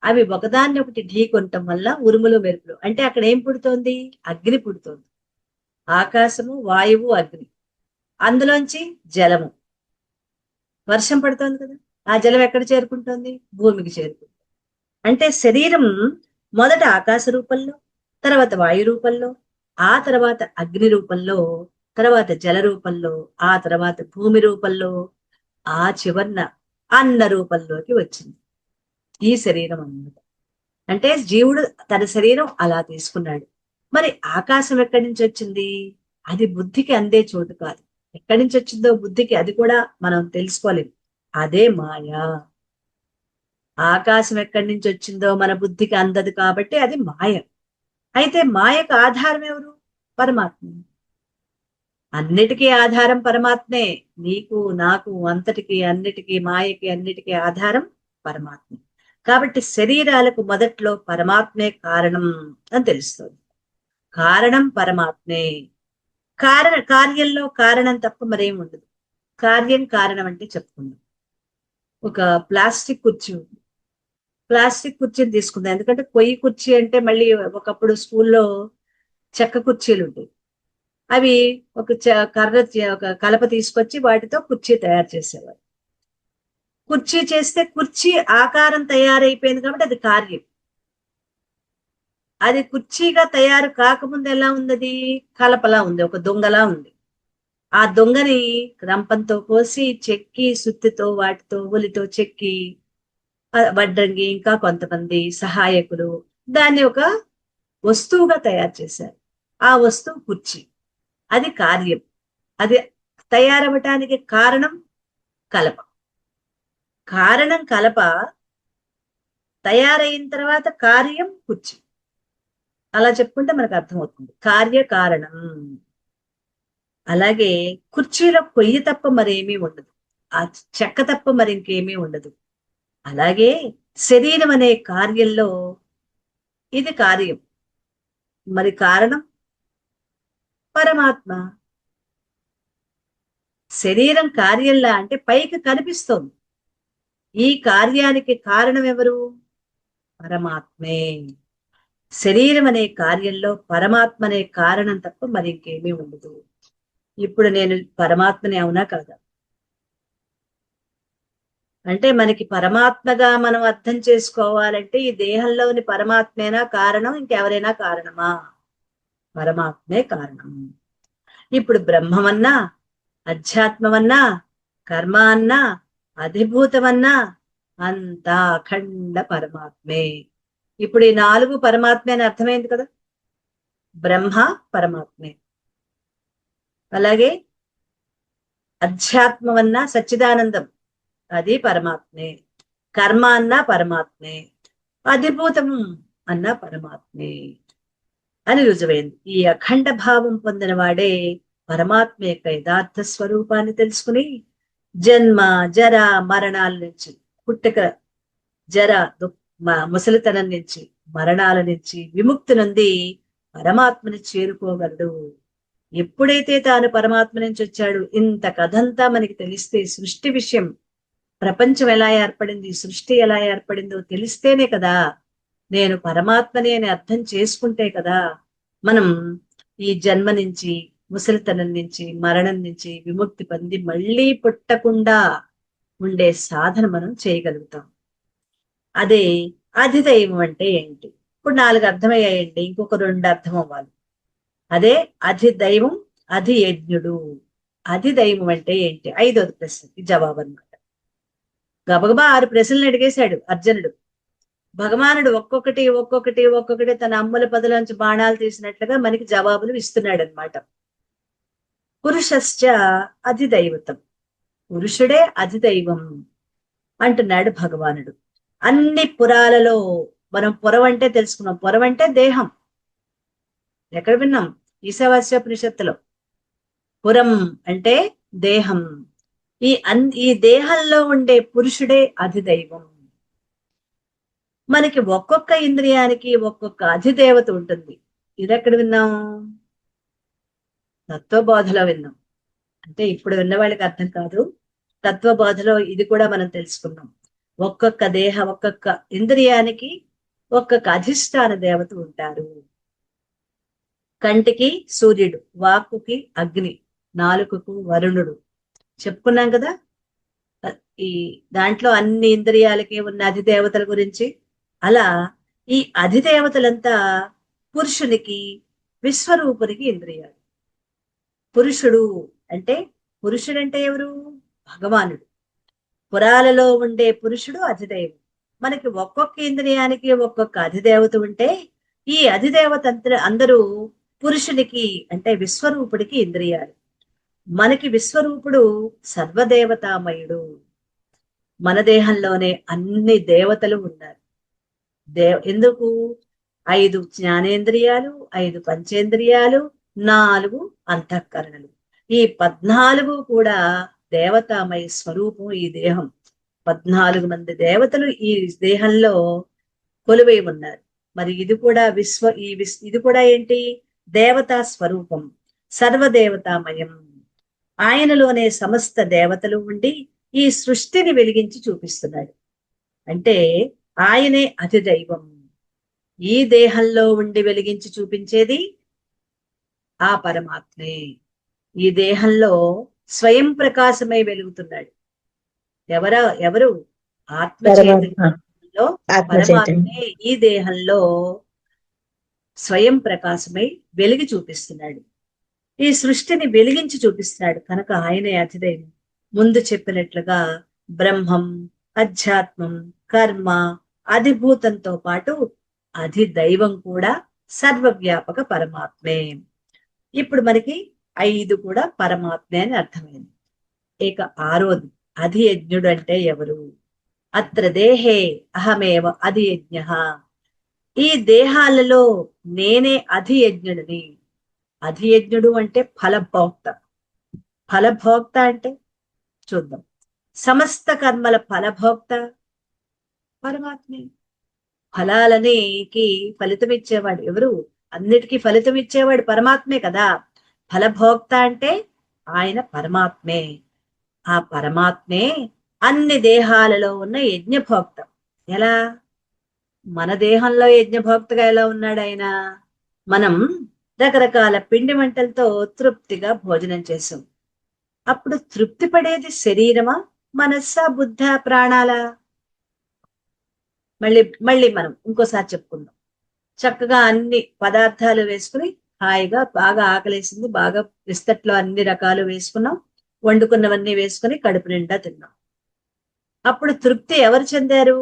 అవి ఒకదాన్ని ఒకటి ఢీకొనటం వల్ల ఉరుములు మెరుపులు. అంటే అక్కడ ఏం పుడుతోంది? అగ్ని పుడుతోంది. ఆకాశము, వాయువు, అగ్ని, అందులోంచి జలము. వర్షం పడుతోంది కదా, ఆ జలం ఎక్కడ చేరుకుంటోంది? భూమికి చేరుకుంటుంది. అంటే శరీరం మొదట ఆకాశ రూపంలో, తర్వాత వాయు రూపంలో, ఆ తర్వాత అగ్ని రూపంలో, తర్వాత జల రూపంలో, ఆ తర్వాత భూమి రూపంలో, ఆ చివరన అన్న రూపంలోకి వచ్చింది ఈ శరీరం అన్నమాట. అంటే జీవుడు తన శరీరం అలా తీసుకున్నాడు. మరి ఆకాశం ఎక్కడి నుంచి వచ్చింది? అది బుద్ధికి అందే చోటు కాదు. ఎక్కడి నుంచి వచ్చిందో బుద్ధికి అది కూడా మనం తెలుసుకోలేము. అదే మాయ. ఆకాశం ఎక్కడి నుంచి వచ్చిందో మన బుద్ధికి అందదు కాబట్టి అది మాయ. అయితే మాయకు ఆధారం ఎవరు? పరమాత్మ. అన్నిటికీ ఆధారం పరమాత్మే. నీకు నాకు అంతటికి అన్నిటికీ మాయకి అన్నిటికీ ఆధారం పరమాత్మ. కాబట్టి శరీరాలకు మొదట్లో పరమాత్మే కారణం అని తెలుస్తుంది. కారణం పరమాత్మే. కార్యంలో కారణం తప్ప మరేం ఉండదు. కార్యం కారణం అంటే చెప్పుకుందాం. ఒక ప్లాస్టిక్ కుర్చీ ఉంది. ప్లాస్టిక్ కుర్చీని తీసుకుందాం. ఎందుకంటే కొయ్యి కుర్చీ అంటే మళ్ళీ ఒకప్పుడు స్కూల్లో చెక్క కుర్చీలు ఉంటాయి. అవి ఒక ఒక కలప తీసుకొచ్చి వాటితో కుర్చీ తయారు చేసేవారు. కుర్చీ చేస్తే కుర్చీ ఆకారం తయారైపోయింది కాబట్టి అది కార్యం. అది కుర్చీగా తయారు కాకముందు ఎలా ఉంది? కలపలా ఉంది, ఒక దొంగలా ఉంది. ఆ దొంగని రంపంతో కోసి చెక్కి సుత్తితో వాటితో ఉలితో చెక్కి వడ్రంగి ఇంకా కొంతమంది సహాయకులు దాన్ని ఒక వస్తువుగా తయారు చేశారు. ఆ వస్తువు కుర్చీ. అది కార్యం. అది తయారవటానికి కారణం కలప. కారణం కలప, తయారైన తర్వాత కార్యం కుర్చీ. అలా చెప్పుకుంటే మనకు అర్థమవుతుంది. కార్యకారణం. అలాగే కుర్చీలో కొయ్యి తప్ప మరేమీ ఉండదు. ఆ చెక్క తప్ప మరి ఇంకేమీ ఉండదు. అలాగే శరీరం అనే కార్యంలో ఇది కార్యం. మరి కారణం పరమాత్మ. శరీరం కార్యంలా అంటే పైకి కనిపిస్తోంది. ఈ కార్యానికి కారణం ఎవరు? పరమాత్మే. శరీరం అనే కార్యంలో పరమాత్మ అనే కారణం తప్ప మరి ఇంకేమీ ఉండదు. ఇప్పుడు నేను పరమాత్మని అవునా కాదా? అంటే మనకి పరమాత్మగా మనం అర్థం చేసుకోవాలంటే ఈ దేహంలోని పరమాత్మేనా కారణం, ఇంకెవరైనా కారణమా? పరమాత్మే కారణం. ఇప్పుడు బ్రహ్మమన్నా, అధ్యాత్మమన్నా, కర్మ అన్నా, అధిభూతమన్నా అంతా అఖండ పరమాత్మే. ఇప్పుడు ఈ 4 పరమాత్మే అని అర్థమైంది కదా. బ్రహ్మ పరమాత్మే, అలాగే అధ్యాత్మమన్నా సచ్చిదానందం అది పరమాత్మే, కర్మ అన్నా పరమాత్మే, అధిభూతం అన్నా పరమాత్మే అని రుజువైంది. ఈ అఖండ భావం పొందిన వాడే పరమాత్మ యొక్క యథార్థ స్వరూపాన్ని తెలుసుకుని జన్మ జర మరణాల నుంచి, పుట్టుక జర ముసలితనం నుంచి, మరణాల నుంచి విముక్తి నుండి పరమాత్మని చేరుకోగలడు. ఎప్పుడైతే తాను పరమాత్మ నుంచి వచ్చాడు, ఇంత కథంతా మనకి తెలిస్తే, సృష్టి విషయం, ప్రపంచం ఎలా ఏర్పడింది, సృష్టి ఎలా ఏర్పడిందో తెలిస్తేనే కదా, నేను పరమాత్మని అని అర్థం చేసుకుంటే కదా మనం ఈ జన్మ నుంచి, ముసలితనం నుంచి, మరణం నుంచి విముక్తి పొంది మళ్ళీ పుట్టకుండా ఉండే సాధన మనం చేయగలుగుతాం. అదే అధిదైవం అంటే ఏంటి? ఇప్పుడు 4 అర్థమయ్యాయండి, ఇంకొక 2 అర్థం అవ్వాలి. అదే అధిదైవం, అధియజ్ఞుడు. అధిదైవం అంటే ఏంటి? 5వ ప్రశ్నకి జవాబు అన్నమాట. గబగబా 6 ప్రశ్నలు అడిగేశాడు అర్జునుడు. భగవానుడు ఒక్కొక్కటి ఒక్కొక్కటి ఒక్కొక్కటి తన అమ్ముల పదలోంచి బాణాలు తీసినట్లుగా మనకి జవాబులు ఇస్తున్నాడు అనమాట. పురుషశ్చ అధిదైవతం. పురుషుడే అధిదైవం అంటున్నాడు భగవానుడు. అన్ని పురాలలో మనం పురం అంటే తెలుసుకున్నాం. పురం అంటే దేహం. ఎక్కడ విన్నాం? ఈశావాస్యోపనిషత్తులో పురం అంటే దేహం. ఈ దేహంలో ఉండే పురుషుడే అధిదైవం. మనకి ఒక్కొక్క ఇంద్రియానికి ఒక్కొక్క అధిదేవత ఉంటుంది. ఇది ఎక్కడ విన్నాం? తత్వబోధలో విన్నాం. అంటే ఇప్పుడు విన్న వాళ్ళకి అర్థం కాదు. తత్వబోధలో ఇది కూడా మనం తెలుసుకున్నాం. ఒక్కొక్క ఇంద్రియానికి ఒక్కొక్క అధిష్టాన దేవత ఉంటారు. కంటికి సూర్యుడు, వాక్కుకి అగ్ని, నాలుకకు వరుణుడు చెప్పుకున్నాం కదా. ఈ దాంట్లో అన్ని ఇంద్రియాలకి ఉన్న అధిదేవతల గురించి. అలా ఈ అధిదేవతలంతా పురుషునికి విశ్వరూపునికి ఇంద్రియాలు. పురుషుడు అంటే పురుషుడంటే ఎవరు? భగవానుడు. పురాలలో ఉండే పురుషుడు అధిదైవం. మనకి ఒక్కొక్క ఇంద్రియానికి ఒక్కొక్క అధిదేవత ఉంటే ఈ అధిదేవత అందరూ పురుషునికి అంటే విశ్వరూపుడికి ఇంద్రియాలు. మనకి విశ్వరూపుడు సర్వదేవతామయుడు. మన దేహంలోనే అన్ని దేవతలు ఉన్నారు. ఎందుకు? 5 జ్ఞానేంద్రియాలు, 5 పంచేంద్రియాలు, 4 అంతఃకరణలు. ఈ 14 కూడా దేవతామయ స్వరూపం ఈ దేహం. 14 మంది దేవతలు ఈ దేహంలో కొలువై ఉన్నారు. మరి ఇది కూడా ఇది కూడా ఏంటి? దేవతా స్వరూపం, సర్వదేవతామయం. ఆయనలోనే సమస్త దేవతలు ఉండి ఈ సృష్టిని వెలిగించి చూపిస్తున్నాడు. అంటే ఆయనే అధిదైవం. ఈ దేహంలో ఉండి వెలిగించి చూపించేది ఆ పరమాత్మే. ఈ దేహంలో స్వయం ప్రకాశమై వెలుగుతున్నాడు. ఎవరు? ఆత్మ చైతన్యంలో పరమాత్మే ఈ దేహంలో స్వయం ప్రకాశమై వెలిగి చూపిస్తున్నాడు. ఈ సృష్టిని వెలిగించి చూపిస్తున్నాడు కనుక ఆయనే అధిదైవం. ముందు చెప్పినట్లుగా బ్రహ్మం, అధ్యాత్మం, కర్మ, అధిభూతంతో పాటు అధిదైవం కూడా సర్వవ్యాపక పరమాత్మే. ఇప్పుడు మనకి 5 కూడా పరమాత్మే అని అర్థమైంది. ఇక 6వది అధియజ్ఞుడు అంటే ఎవరు? అత్ర దేహే అహమేవ అధియజ్ఞ. ఈ దేహాలలో నేనే అధియజ్ఞుడిని. అధియజ్ఞుడు అంటే ఫలభోక్త. ఫలభోక్త అంటే చూద్దాం. సమస్త కర్మల ఫలభోక్త పరమాత్మే. ఫలాలనికి ఫలితం ఇచ్చేవాడు ఎవరు? అన్నిటికీ ఫలితం ఇచ్చేవాడు పరమాత్మే కదా. ఫలభోక్త అంటే ఆయన పరమాత్మే. ఆ పరమాత్మే అన్ని దేహాలలో ఉన్న యజ్ఞభోక్త. ఎలా? మన దేహంలో యజ్ఞభోక్తగా ఎలా ఉన్నాడు ఆయన? మనం రకరకాల పిండి వంటలతో తృప్తిగా భోజనం చేసాం. అప్పుడు తృప్తి పడేది శరీరమా, మనస్సా, బుద్ధ, ప్రాణాల? మళ్ళీ మనం ఇంకోసారి చెప్పుకుందాం. చక్కగా అన్ని పదార్థాలు వేసుకుని హాయిగా బాగా ఆకలేసింది, బాగా విస్తట్లో అన్ని రకాలు వేసుకున్నాం, వండుకున్నవన్నీ వేసుకుని కడుపు నిండా తిన్నాం. అప్పుడు తృప్తి ఎవరు చెందారు?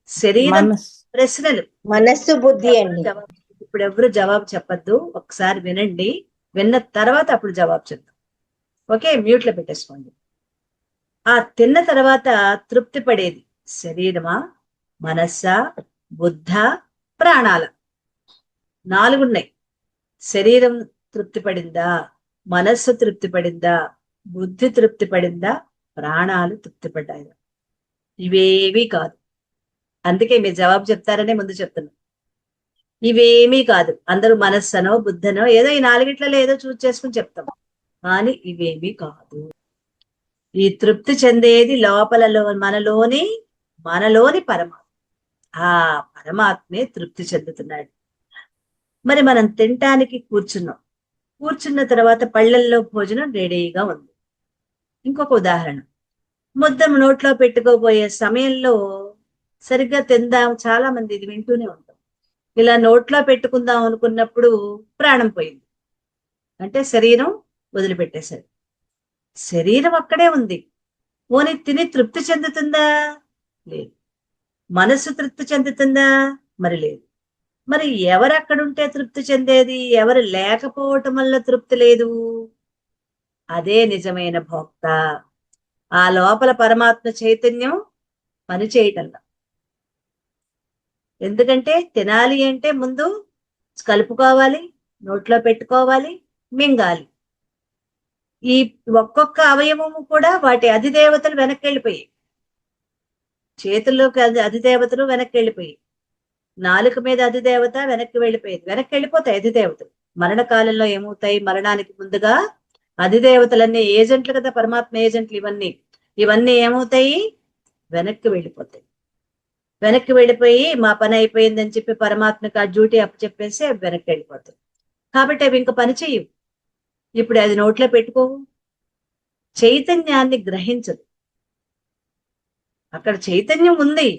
శరీరం. ప్రశ్నలు
మనస్సు, బుద్ధి అండి.
ఇప్పుడు ఎవరు జవాబు చెప్పద్దు, ఒకసారి వినండి. విన్న తర్వాత అప్పుడు జవాబు చెప్తాం. ఓకే, మ్యూట్ లో పెట్టేసుకోండి. ఆ తిన్న తర్వాత తృప్తి పడేది శరీరమా, మనస్సా, బుద్ధ, ప్రాణాల? 4 ఉన్నాయి. శరీరం తృప్తి పడిందా, మనస్సు తృప్తి పడిందా, బుద్ధి తృప్తి పడిందా, ప్రాణాలు తృప్తి పడ్డాయి? ఇవేమీ కాదు. అందుకే మీరు జవాబు చెప్తారనే ముందు చెప్తున్నా. ఇవేమీ కాదు. అందరూ మనస్సనో బుద్ధనో ఏదో ఈ 4గిట్లలో ఏదో చూస్ చేసుకుని చెప్తాం, కానీ ఇవేమీ కాదు. ఈ తృప్తి చెందేది లోపలలో మనలోని పరమాత్మ. ఆ పరమాత్మే తృప్తి చెందుతున్నాడు. మరి మనం తినటానికి కూర్చున్న తర్వాత పళ్ళల్లో భోజనం రెడీగా ఉంది. ఇంకొక ఉదాహరణ, ముద్ద నోట్లో పెట్టుకోబోయే సమయంలో సరిగ్గా తిందాం, చాలా మంది ఇది వింటూనే ఉంటాం. ఇలా నోట్లో పెట్టుకుందాం అనుకున్నప్పుడు ప్రాణం పోయింది. అంటే శరీరం వదిలిపెట్టేశాడు. శరీరం అక్కడే ఉంది, పోనీ తిని తృప్తి చెందుతుందా? లేదు. మనస్సు తృప్తి చెందుతుందా? మరి లేదు. మరి ఎవరు అక్కడుంటే తృప్తి చెందేది? ఎవరు లేకపోవటం వల్ల తృప్తి లేదు? అదే నిజమైన భోక్త. ఆ లోపల పరమాత్మ చైతన్యం పనిచేయటంలా. ఎందుకంటే తినాలి అంటే ముందు కలుపుకోవాలి, నోట్లో పెట్టుకోవాలి, మింగాలి. ఈ ఒక్కొక్క అవయవము కూడా వాటి అధిదేవతలు వెనక్కి వెళ్ళిపోయాయి. చేతుల్లోకి అధిదేవతలు వెనక్కి వెళ్ళిపోయి, నాలుక మీద అధిదేవత వెనక్కి వెళ్ళిపోయేది. వెనక్కి వెళ్ళిపోతాయి అధిదేవతలు. మరణకాలంలో ఏమవుతాయి? మరణానికి ముందుగా అధిదేవతలన్నీ ఏజెంట్లు కదా, పరమాత్మ ఏజెంట్లు. ఇవన్నీ ఏమవుతాయి? వెనక్కి వెళ్ళిపోతాయి. వెనక్కి వెళ్ళిపోయి మా పని అయిపోయిందని చెప్పి పరమాత్మకి ఆ డ్యూటీ అప్పచెప్పేసి అవి వెనక్కి వెళ్ళిపోతాయి. కాబట్టి అవి ఇంకా పని చెయ్యవు. ఇప్పుడు అది నోట్లో పెట్టుకోవు, చైతన్యాన్ని గ్రహించదు. అక్కడ చైతన్యం ఉంది,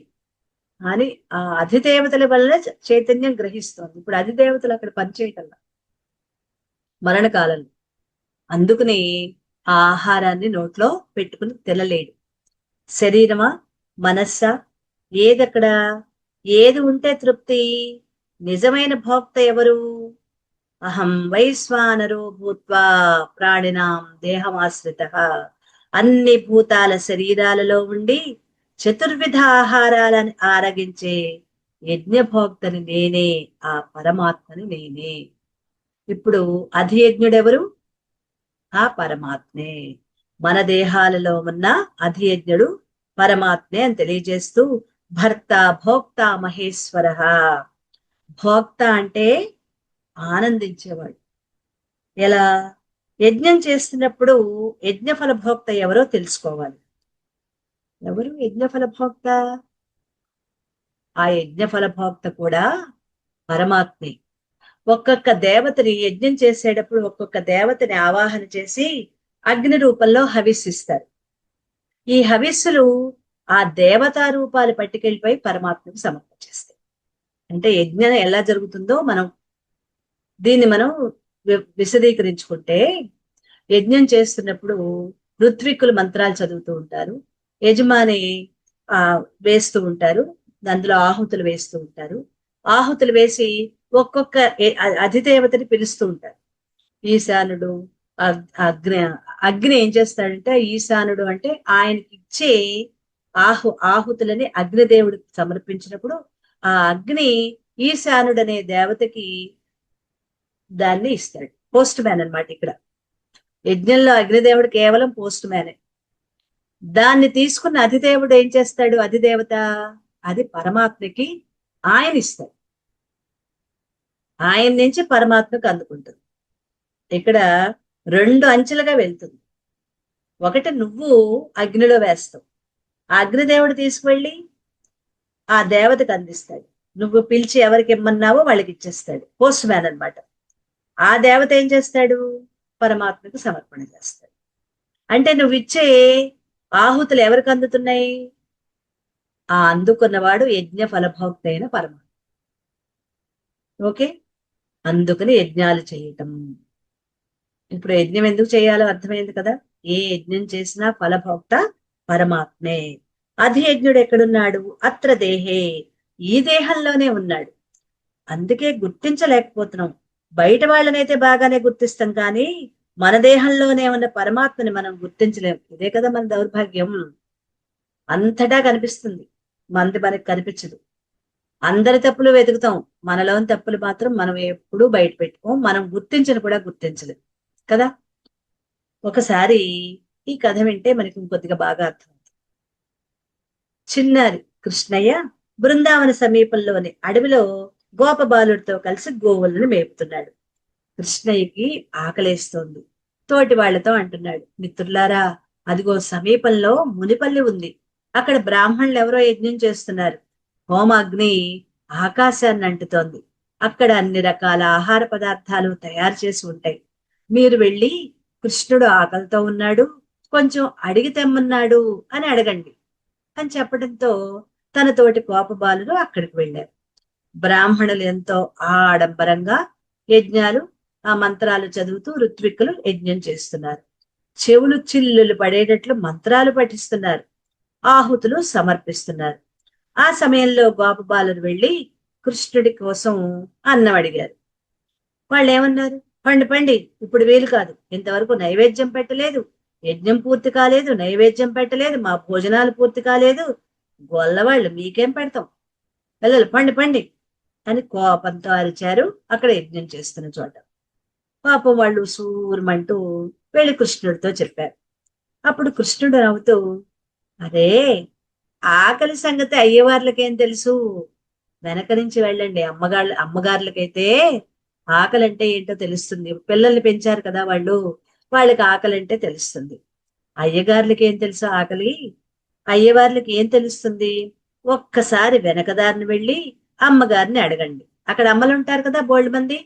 అని ఆ అధిదేవతల వల్ల చైతన్యం గ్రహిస్తోంది. ఇప్పుడు అధిదేవతలు అక్కడ పనిచేయటల్లా మరణకాలంలో. అందుకని ఆ ఆహారాన్ని నోట్లో పెట్టుకుని తినలేడు. శరీరమా, మనస్సా, ఏదక్కడ, ఏది ఉంటే తృప్తి? నిజమైన భోక్త ఎవరు? అహం వైశ్వానరో భూత్వా ప్రాణినాం దేహమాశ్రిత. అన్ని భూతాల శరీరాలలో ఉండి చతుర్విధ ఆహారాలను ఆరగించే యజ్ఞభోక్తని నేనే, ఆ పరమాత్మని నేనే. ఇప్పుడు అధియజ్ఞుడెవరు? ఆ పరమాత్మే. మన దేహాలలో ఉన్న అధియజ్ఞుడు పరమాత్మే అని తెలియజేస్తూ భర్త భోక్త మహేశ్వర. భోక్త అంటే ఆనందించేవాడు. ఎలా? యజ్ఞం చేస్తున్నప్పుడు యజ్ఞఫల భోక్త ఎవరో తెలుసుకోవాలి. ఎవరు యజ్ఞఫల భోక్త? ఆ యజ్ఞఫల భోక్త కూడా పరమాత్మే. ఒక్కొక్క దేవతని యజ్ఞం చేసేటప్పుడు ఒక్కొక్క దేవతని ఆవాహన చేసి అగ్ని రూపంలో హవిస్సిస్తారు. ఈ హవిస్సులు ఆ దేవతా రూపాలు పట్టుకెళ్ళిపోయి పరమాత్మకు సమర్పించేస్తాయి. అంటే యజ్ఞం ఎలా జరుగుతుందో మనం విశదీకరించుకుంటే, యజ్ఞం చేస్తున్నప్పుడు ఋత్విక్కులు మంత్రాలు చదువుతూ ఉంటారు, యజమాని వేస్తూ ఉంటారు, అందులో ఆహుతులు వేస్తూ ఉంటారు. ఆహుతులు వేసి ఒక్కొక్క అధిదేవతని పిలుస్తూ ఉంటారు. ఈశానుడు, అగ్ని. అగ్ని ఏం చేస్తాడంటే, ఈశానుడు అంటే ఆయనకి ఇచ్చే ఆహుతులని అగ్నిదేవుడికి సమర్పించినప్పుడు ఆ అగ్ని ఈశానుడు అనే దేవతకి దాన్ని ఇస్తాడు. పోస్ట్ మ్యాన్ అనమాట. ఇక్కడ యజ్ఞంలో అగ్నిదేవుడు కేవలం పోస్ట్ మ్యానే. దాన్ని తీసుకున్న అధిదేవుడు ఏం చేస్తాడు? అధిదేవత అది పరమాత్మకి ఆయన ఇస్తాడు. ఆయన నుంచి పరమాత్మకు అందుకుంటుంది. ఇక్కడ రెండు అంచెలుగా వెళ్తుంది. ఒకటి నువ్వు అగ్నిలో వేస్తావు, ఆ అగ్నిదేవుడు తీసుకువెళ్ళి ఆ దేవతకు అందిస్తాడు. నువ్వు పిలిచి ఎవరికి ఇమ్మన్నావో వాళ్ళకి ఇచ్చేస్తాడు. పోస్ట్ మ్యాన్ అనమాట. ఆ దేవత ఏం చేస్తాడు? పరమాత్మకు సమర్పణ చేస్తాడు. అంటే నువ్వు ఇచ్చే ఆహుతులు ఎవరికి అందుతున్నాయి? ఆ అందుకున్నవాడు యజ్ఞ ఫలభోక్త అయిన పరమాత్మ. ఓకే, అందుకని యజ్ఞాలు చేయటం. ఇప్పుడు యజ్ఞం ఎందుకు చేయాలో అర్థమైంది కదా. ఏ యజ్ఞం చేసినా ఫలభోక్త పరమాత్మే. అధియజ్ఞుడు ఎక్కడున్నాడు? అత్ర దేహే, ఈ దేహంలోనే ఉన్నాడు. అందుకే గుర్తించలేకపోతున్నాం. బయట వాళ్ళనైతే బాగానే గుర్తిస్తాం, కానీ మన దేహంలోనే ఉన్న పరమాత్మని మనం గుర్తించలేం. ఇదే కదా మన దౌర్భాగ్యం. అంతటా కనిపిస్తుంది, మనకి కనిపించదు. అందరి తప్పులు వెతుకుతాం, మనలోని తప్పులు మాత్రం మనం ఎప్పుడూ బయట పెట్టుకోం. మనం గుర్తించను కూడా గుర్తించలేం కదా. ఒకసారి ఈ కథ వింటే మనకి ఇంకొద్దిగా బాగా అర్థం. చిన్నారి కృష్ణయ్య బృందావన సమీపంలోని అడవిలో గోపబాలుడితో కలిసి గోవులను మేపుతున్నాడు. కృష్ణయ్యకి ఆకలేస్తోంది. తోటి వాళ్లతో అంటున్నాడు, మిత్రులారా, అదిగో సమీపంలో మునిపల్లి ఉంది. అక్కడ బ్రాహ్మణులు ఎవరో యజ్ఞం చేస్తున్నారు. హోమాగ్ని ఆకాశాన్ని అంటుతోంది. అక్కడ అన్ని రకాల ఆహార పదార్థాలు తయారు చేసి ఉంటాయి. మీరు వెళ్ళి కృష్ణుడు ఆకలితో ఉన్నాడు, కొంచెం అడిగి తెమ్మన్నాడు అని అడగండి అని చెప్పడంతో తన తోటి కోపబాలురు అక్కడికి వెళ్ళారు. బ్రాహ్మణులు ఎంతో ఆడంబరంగా యజ్ఞాలు, ఆ మంత్రాలు చదువుతూ ఋత్విక్కులు యజ్ఞం చేస్తున్నారు. చెవులు చిల్లులు పడేటట్లు మంత్రాలు పఠిస్తున్నారు, ఆహుతులు సమర్పిస్తున్నారు. ఆ సమయంలో గోపబాలురు వెళ్ళి కృష్ణుడి కోసం అన్నం అడిగారు. వాళ్ళు ఏమన్నారు? పండి పండి, ఇప్పుడు వీలు కాదు, ఇంతవరకు నైవేద్యం పెట్టలేదు, యజ్ఞం పూర్తి కాలేదు, నైవేద్యం పెట్టలేదు, మా భోజనాలు పూర్తి కాలేదు, గొల్లవాళ్ళు మీకేం పెడతాం, పిల్లలు పండి పండి అని కోపంతో అరిచారు అక్కడ యజ్ఞం చేస్తున్న చోట. పాపం వాళ్ళు సూరమంటూ వెళ్ళి కృష్ణుడితో చెప్పారు. అప్పుడు కృష్ణుడు నవ్వుతూ, అదే ఆకలి సంగతి అయ్యేవార్లకేం తెలుసు, వెనక నుంచి వెళ్ళండి. అమ్మగారులకైతే ఆకలి అంటే ఏంటో తెలుస్తుంది. పిల్లల్ని పెంచారు కదా వాళ్ళు, వాళ్ళకి ఆకలి అంటే తెలుస్తుంది. అయ్యగారులకి ఏం తెలుసు ఆకలి? అయ్యవార్లకి ఏం తెలుస్తుంది? ఒక్కసారి వెనకదారిని వెళ్ళి అమ్మగారిని అడగండి. అక్కడ అమ్మలు ఉంటారు కదా బోల్డ్ మంది,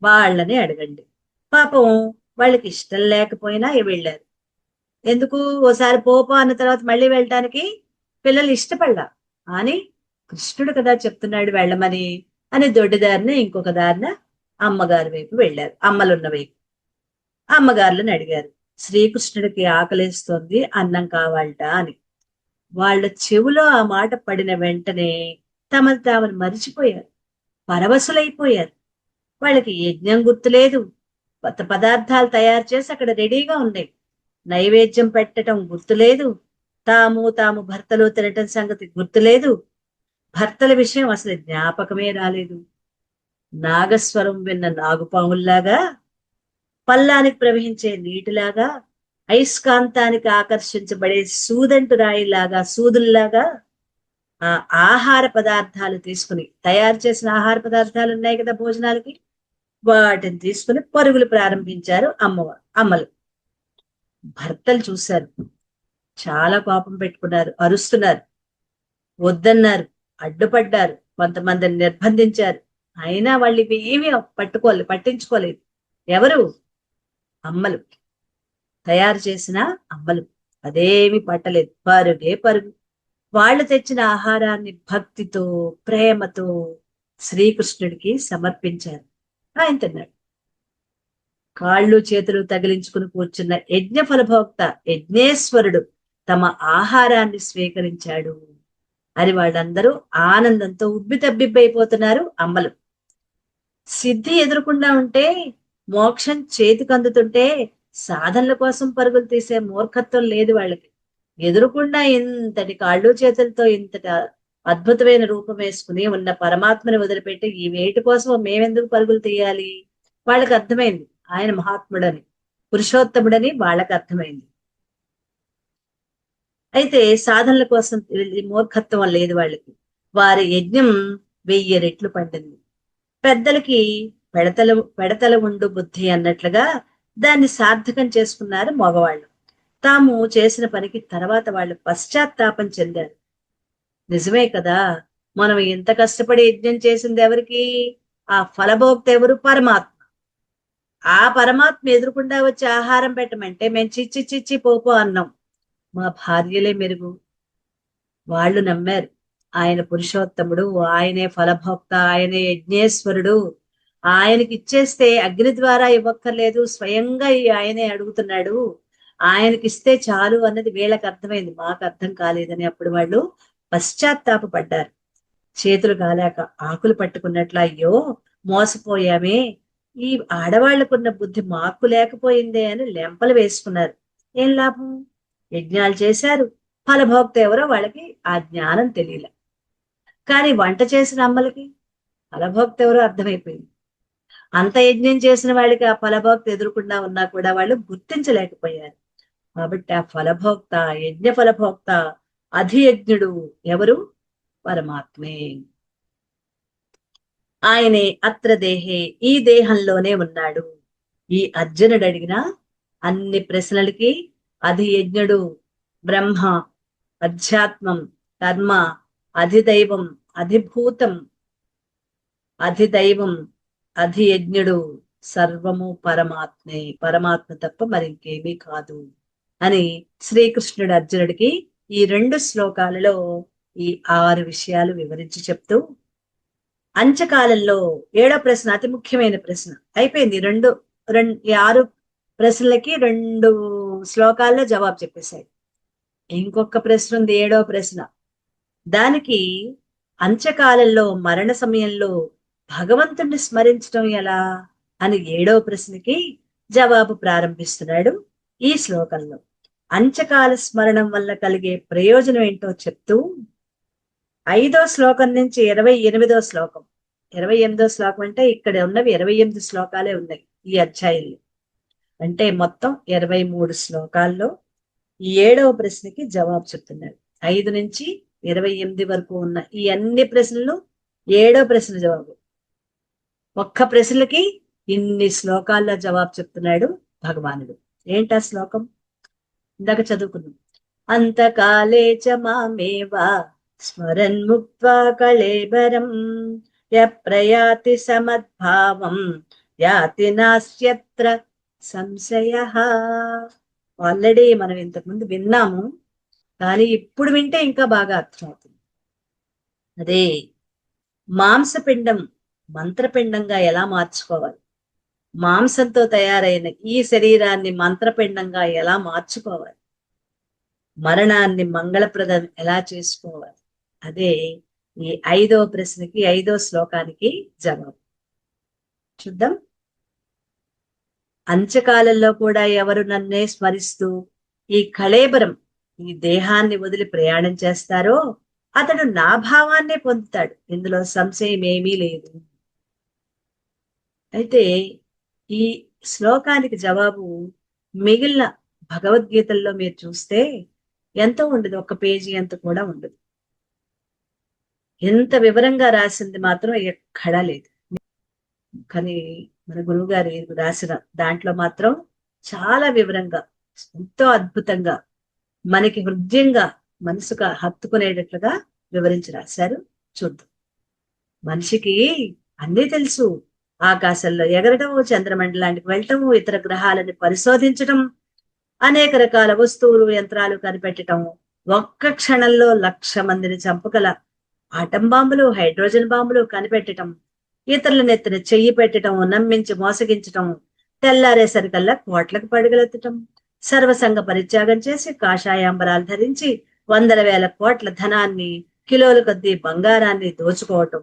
వాళ్ళని అడగండి. పాపం వాళ్ళకి ఇష్టం లేకపోయినా వెళ్ళారు. ఎందుకు? ఓసారి పోపో అన్న తర్వాత మళ్ళీ వెళ్ళటానికి పిల్లలు ఇష్టపడలా అని కృష్ణుడు కదా చెప్తున్నాడు వెళ్ళమని అని దొడ్డిదారిన ఇంకొక దారిన అమ్మగారి వైపు వెళ్ళారు. అమ్మలున్న వైపు అమ్మగారులను అడిగారు, శ్రీకృష్ణుడికి ఆకలేస్తోంది, అన్నం కావాలట అని. వాళ్ళ చెవులో ఆ మాట పడిన వెంటనే తమను తామను మరిచిపోయారు, పరవశులైపోయారు. వాళ్ళకి యజ్ఞం గుర్తులేదు, కొత్త పదార్థాలు తయారు చేసి అక్కడ రెడీగా ఉన్నాయి, నైవేద్యం పెట్టడం గుర్తులేదు, తాము భర్తలు తినటం సంగతి గుర్తులేదు, భర్తల విషయం అసలు జ్ఞాపకమే రాలేదు. నాగస్వరం విన్న నాగుపాముల్లాగా, పల్లానికి ప్రవహించే నీటిలాగా, అయస్కాంతానికి ఆకర్షించబడే సూదంటు రాయిలాగా, సూదుల్లాగా ఆ ఆహార పదార్థాలు తీసుకుని, తయారు చేసిన ఆహార పదార్థాలు ఉన్నాయి కదా భోజనాలకి, వాటిని తీసుకుని పరుగులు ప్రారంభించారు అమ్మలు. భర్తలు చూశారు, చాలా కోపం పెట్టుకున్నారు, అరుస్తున్నారు, వద్దన్నారు, అడ్డుపడ్డారు, కొంతమందిని నిర్బంధించారు. అయినా వాళ్ళు ఇవేమీ పట్టించుకోలేదు. ఎవరు? అమ్మలు, తయారు చేసిన అమ్మలు. అదేమి పట్టలేదు, పరుగే పరుగు. వాళ్ళు తెచ్చిన ఆహారాన్ని భక్తితో ప్రేమతో శ్రీకృష్ణుడికి సమర్పించారు. ఆయన తిన్నాడు. కాళ్ళు చేతులు తగిలించుకుని కూర్చున్న యజ్ఞ ఫలభోక్త యజ్ఞేశ్వరుడు తమ ఆహారాన్ని స్వీకరించాడు అని వాళ్ళందరూ ఆనందంతో ఉబ్బితబ్బిబ్బైపోతున్నారు. అమ్మలు సిద్ధి ఎదురకుండా ఉంటే, మోక్షం చేతికి అందుతుంటే సాధనల కోసం పరుగులు తీసే మూర్ఖత్వం లేదు వాళ్ళకి. ఎదురుకుండా ఇంతటి కాళ్ళు చేతులతో ఇంతటి అద్భుతమైన రూపం వేసుకుని ఉన్న పరమాత్మని వదిలిపెట్టి ఈ వేటి కోసం మేమెందుకు పరుగులు తీయాలి? వాళ్ళకి అర్థమైంది ఆయన మహాత్ముడని, పురుషోత్తముడని వాళ్ళకి అర్థమైంది. అయితే సాధనల కోసం మూర్ఖత్వం లేదు వాళ్ళకి. వారి యజ్ఞం 1000 రెట్లు పండింది. పెద్దలకి పెడతల ఉండు బుద్ధి అన్నట్లుగా దాన్ని సార్థకం చేసుకున్నారు మగవాళ్ళు. తాము చేసిన పనికి తర్వాత వాళ్ళు పశ్చాత్తాపం చెందారు. నిజమే కదా, మనం ఇంత కష్టపడి యజ్ఞం చేసింది ఎవరికి? ఆ ఫలభోక్త ఎవరు? పరమాత్మ. ఆ పరమాత్మ ఎదురుకుండా వచ్చి ఆహారం పెట్టమంటే మేము చిచ్చి చిచ్చి పోపో అన్నాం. మా భార్యలే మెరుగు. వాళ్ళు నమ్మారు ఆయన పురుషోత్తముడు, ఆయనే ఫలభోక్త, ఆయనే యజ్ఞేశ్వరుడు, ఆయనకి ఇచ్చేస్తే అగ్ని ద్వారా ఇవ్వక్కర్లేదు, స్వయంగా ఆయనే అడుగుతున్నాడు, ఆయనకిస్తే చాలు అన్నది వీళ్ళకి అర్థమైంది, మాకు అర్థం కాలేదని. అప్పుడు వాళ్ళు పశ్చాత్తాపడ్డారు. చేతులు కాలేక ఆకులు పట్టుకున్నట్లు, అయ్యో మోసపోయామే, ఈ ఆడవాళ్లకున్న బుద్ధి మాకు లేకపోయిందే అని లెంపలు వేసుకున్నారు. ఏం లాభం? యజ్ఞాలు చేశారు, ఫలభోక్త ఎవరో వాళ్ళకి ఆ జ్ఞానం తెలియలే. కానీ వంట చేసిన అమ్మలకి ఫలభోక్త ఎవరో అర్థమైపోయింది. అంత యజ్ఞం చేసిన వాళ్ళకి ఆ ఫలభోక్త ఎదురుకుండా ఉన్నా కూడా వాళ్ళు గుర్తించలేకపోయారు. కాబట్టి ఆ ఫలభోక్త, యజ్ఞ ఫలభోక్త, అధియజ్ఞుడు ఎవరు? పరమాత్మే. ఆయనే అత్ర దేహే, ఈ దేహంలోనే ఉన్నాడు. ఈ అర్జునుడు అడిగిన అన్ని ప్రశ్నలకి అధియజ్ఞుడు బ్రహ్మ, అధ్యాత్మం, కర్మ, అధిదైవం, అధిభూతం, అధిదైవం, అధియజ్ఞుడు సర్వము పరమాత్మే, పరమాత్మ తప్ప మరింకేమీ కాదు అని శ్రీకృష్ణుడు అర్జునుడికి ఈ 2 శ్లోకాలలో ఈ 6 విషయాలు వివరించి చెప్తూ, అంత్యకాలంలో 7వ ప్రశ్న అతి ముఖ్యమైన ప్రశ్న అయిపోయింది. 6 ప్రశ్నలకి 2 శ్లోకాల్లో జవాబు చెప్పేశాడు. ఇంకొక ప్రశ్న ఉంది, 7వ ప్రశ్న. దానికి అంత్యకాలంలో మరణ సమయంలో భగవంతుణ్ణి స్మరించడం ఎలా అని 7వ ప్రశ్నకి జవాబు ప్రారంభిస్తున్నాడు ఈ శ్లోకంలో. అంత్యకాల స్మరణం వల్ల కలిగే ప్రయోజనం ఏంటో చెప్తూ 5వ శ్లోకం నుంచి 28వ శ్లోకం, 28వ శ్లోకం అంటే ఇక్కడ ఉన్నవి 28 శ్లోకాలే ఉన్నాయి ఈ అధ్యాయంలో. అంటే మొత్తం 23 శ్లోకాల్లో 7వ ప్రశ్నకి జవాబు చెప్తున్నారు. 5 నుంచి 28 వరకు ఉన్న ఈ అన్ని ప్రశ్నలు 7వ ప్రశ్న జవాబు. ఒక్క ప్రశ్నలకి ఇన్ని శ్లోకాల్లో జవాబు చెప్తున్నాడు భగవానుడు. ఏంటా శ్లోకం? ఇందాక చదువుకున్నాం. అంతకాలే చ మామేవా స్మరన్ ముక్త్వా కళేబరం యప్రయాతి సమద్భావం యాతి నాస్యత్ర సంశయః. ఆల్రెడీ మనం ఇంతకుముందు విన్నాము, కానీ ఇప్పుడు వింటే ఇంకా బాగా అర్థమవుతుంది. అదే మాంసపిండం మంత్రపిండంగా ఎలా మార్చుకోవాలి, మాంసంతో తయారైన ఈ శరీరాన్ని మంత్రపిండంగా ఎలా మార్చుకోవాలి, మరణాన్ని మంగళప్రదం ఎలా చేసుకోవాలి, అదే ఈ 5వ ప్రశ్నకి 5వ శ్లోకానికి జవాబు. చూద్దాం. అంత్యకాలంలో కూడా ఎవరు నన్నే స్మరిస్తూ ఈ కళేబరం ఈ దేహాన్ని వదిలి ప్రయాణం చేస్తారో అతడు నా భావాన్నే పొందుతాడు, ఇందులో సంశయం ఏమీ లేదు. అయితే ఈ శ్లోకానికి జవాబు మిగిలిన భగవద్గీతల్లో మీరు చూస్తే ఎంతో ఉండదు, ఒక పేజీ అంత కూడా ఉండదు. ఎంత వివరంగా రాసింది మాత్రం ఎక్కడా లేదు. కానీ మన గురువు గారు రాసిన దాంట్లో మాత్రం చాలా వివరంగా, ఎంతో అద్భుతంగా, మనకి హృదయంగా మనసుగా హత్తుకునేటట్లుగా వివరించి రాశారు. చూద్దాం. మనిషికి అన్నీ తెలుసు. ఆకాశంలో ఎగరటం, చంద్రమండలానికి వెళ్ళటం, ఇతర గ్రహాలను పరిశోధించటం, అనేక రకాల వస్తువులు యంత్రాలు కనిపెట్టడం, ఒక్క క్షణంలో 1,00,000 మందిని చంపగల ఆటం బాంబులు, హైడ్రోజన్ బాంబులు కనిపెట్టడం, ఇతరుల నెత్తిన చెయ్యి పెట్టడం, నమ్మించి మోసగించటం, తెల్లారేసరికల్లా కోట్లకు పడగలెత్తటం, సర్వసంగ పరిత్యాగం చేసి కాషాయాంబరాలు ధరించి 100,000 కోట్ల ధనాన్ని, కిలోల కొద్దీ బంగారాన్ని దోచుకోవటం,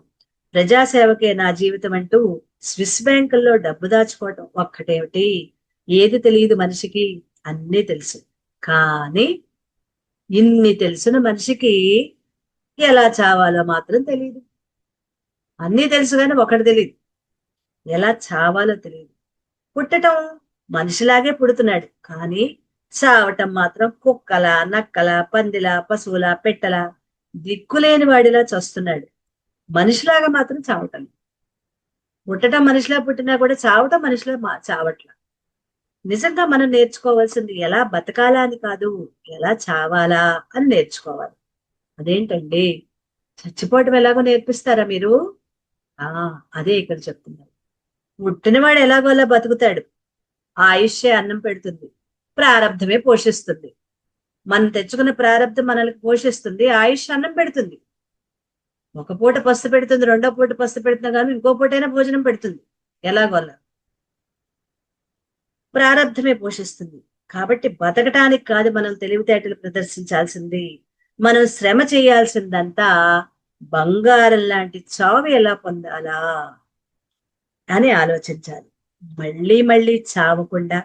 ప్రజాసేవకే నా జీవితం అంటూ స్విస్ బ్యాంకుల్లో డబ్బు దాచుకోవటం, ఒక్కటేమిటి ఏది తెలియదు మనిషికి, అన్నీ తెలుసు. కానీ ఇన్ని తెలిసిన మనిషికి ఎలా చావాలో మాత్రం తెలియదు. అన్నీ తెలుసు కానీ ఒకటి తెలియదు, ఎలా చావాలో తెలియదు. పుట్టటం మనిషిలాగే పుడుతున్నాడు, కానీ చావటం మాత్రం కుక్కల, నక్కల, పందిల, పశువుల, పెట్టల, దిక్కులేని వాడిలా చస్తున్నాడు. మనిషిలాగా మాత్రం చావటం. పుట్టటం మనిషిలా పుట్టినా కూడా చావటం మనిషిలా చావట్ల. నిజంగా మనం నేర్చుకోవాల్సింది ఎలా బతకాలా అని కాదు, ఎలా చావాలా అని నేర్చుకోవాలి. అదేంటండి, చచ్చిపోవటం ఎలాగో నేర్పిస్తారా మీరు? అదే ఇక్కడ చెప్తున్నారు. పుట్టినవాడు ఎలాగో అలా బతుకుతాడు, ఆయుష్యే అన్నం పెడుతుంది, ప్రారంధమే పోషిస్తుంది. మనం తెచ్చుకున్న ప్రారంధం మనల్ని పోషిస్తుంది, ఆయుష్ అన్నం పెడుతుంది. ఒక పూట పస్తు పెడుతుంది, రెండో పూట పస్తు పెడుతున్నా కానీ ఇంకో పూటైనా భోజనం పెడుతుంది. ఎలాగో అలా ప్రారంధమే పోషిస్తుంది. కాబట్టి బతకటానికి కాదు మనం తెలివితేటలు ప్రదర్శించాల్సింది, మనం శ్రమ చేయాల్సిందంతా బంగారం లాంటి చావు ఎలా పొందాలా అని ఆలోచించాలి. మళ్ళీ మళ్ళీ చావకుండా,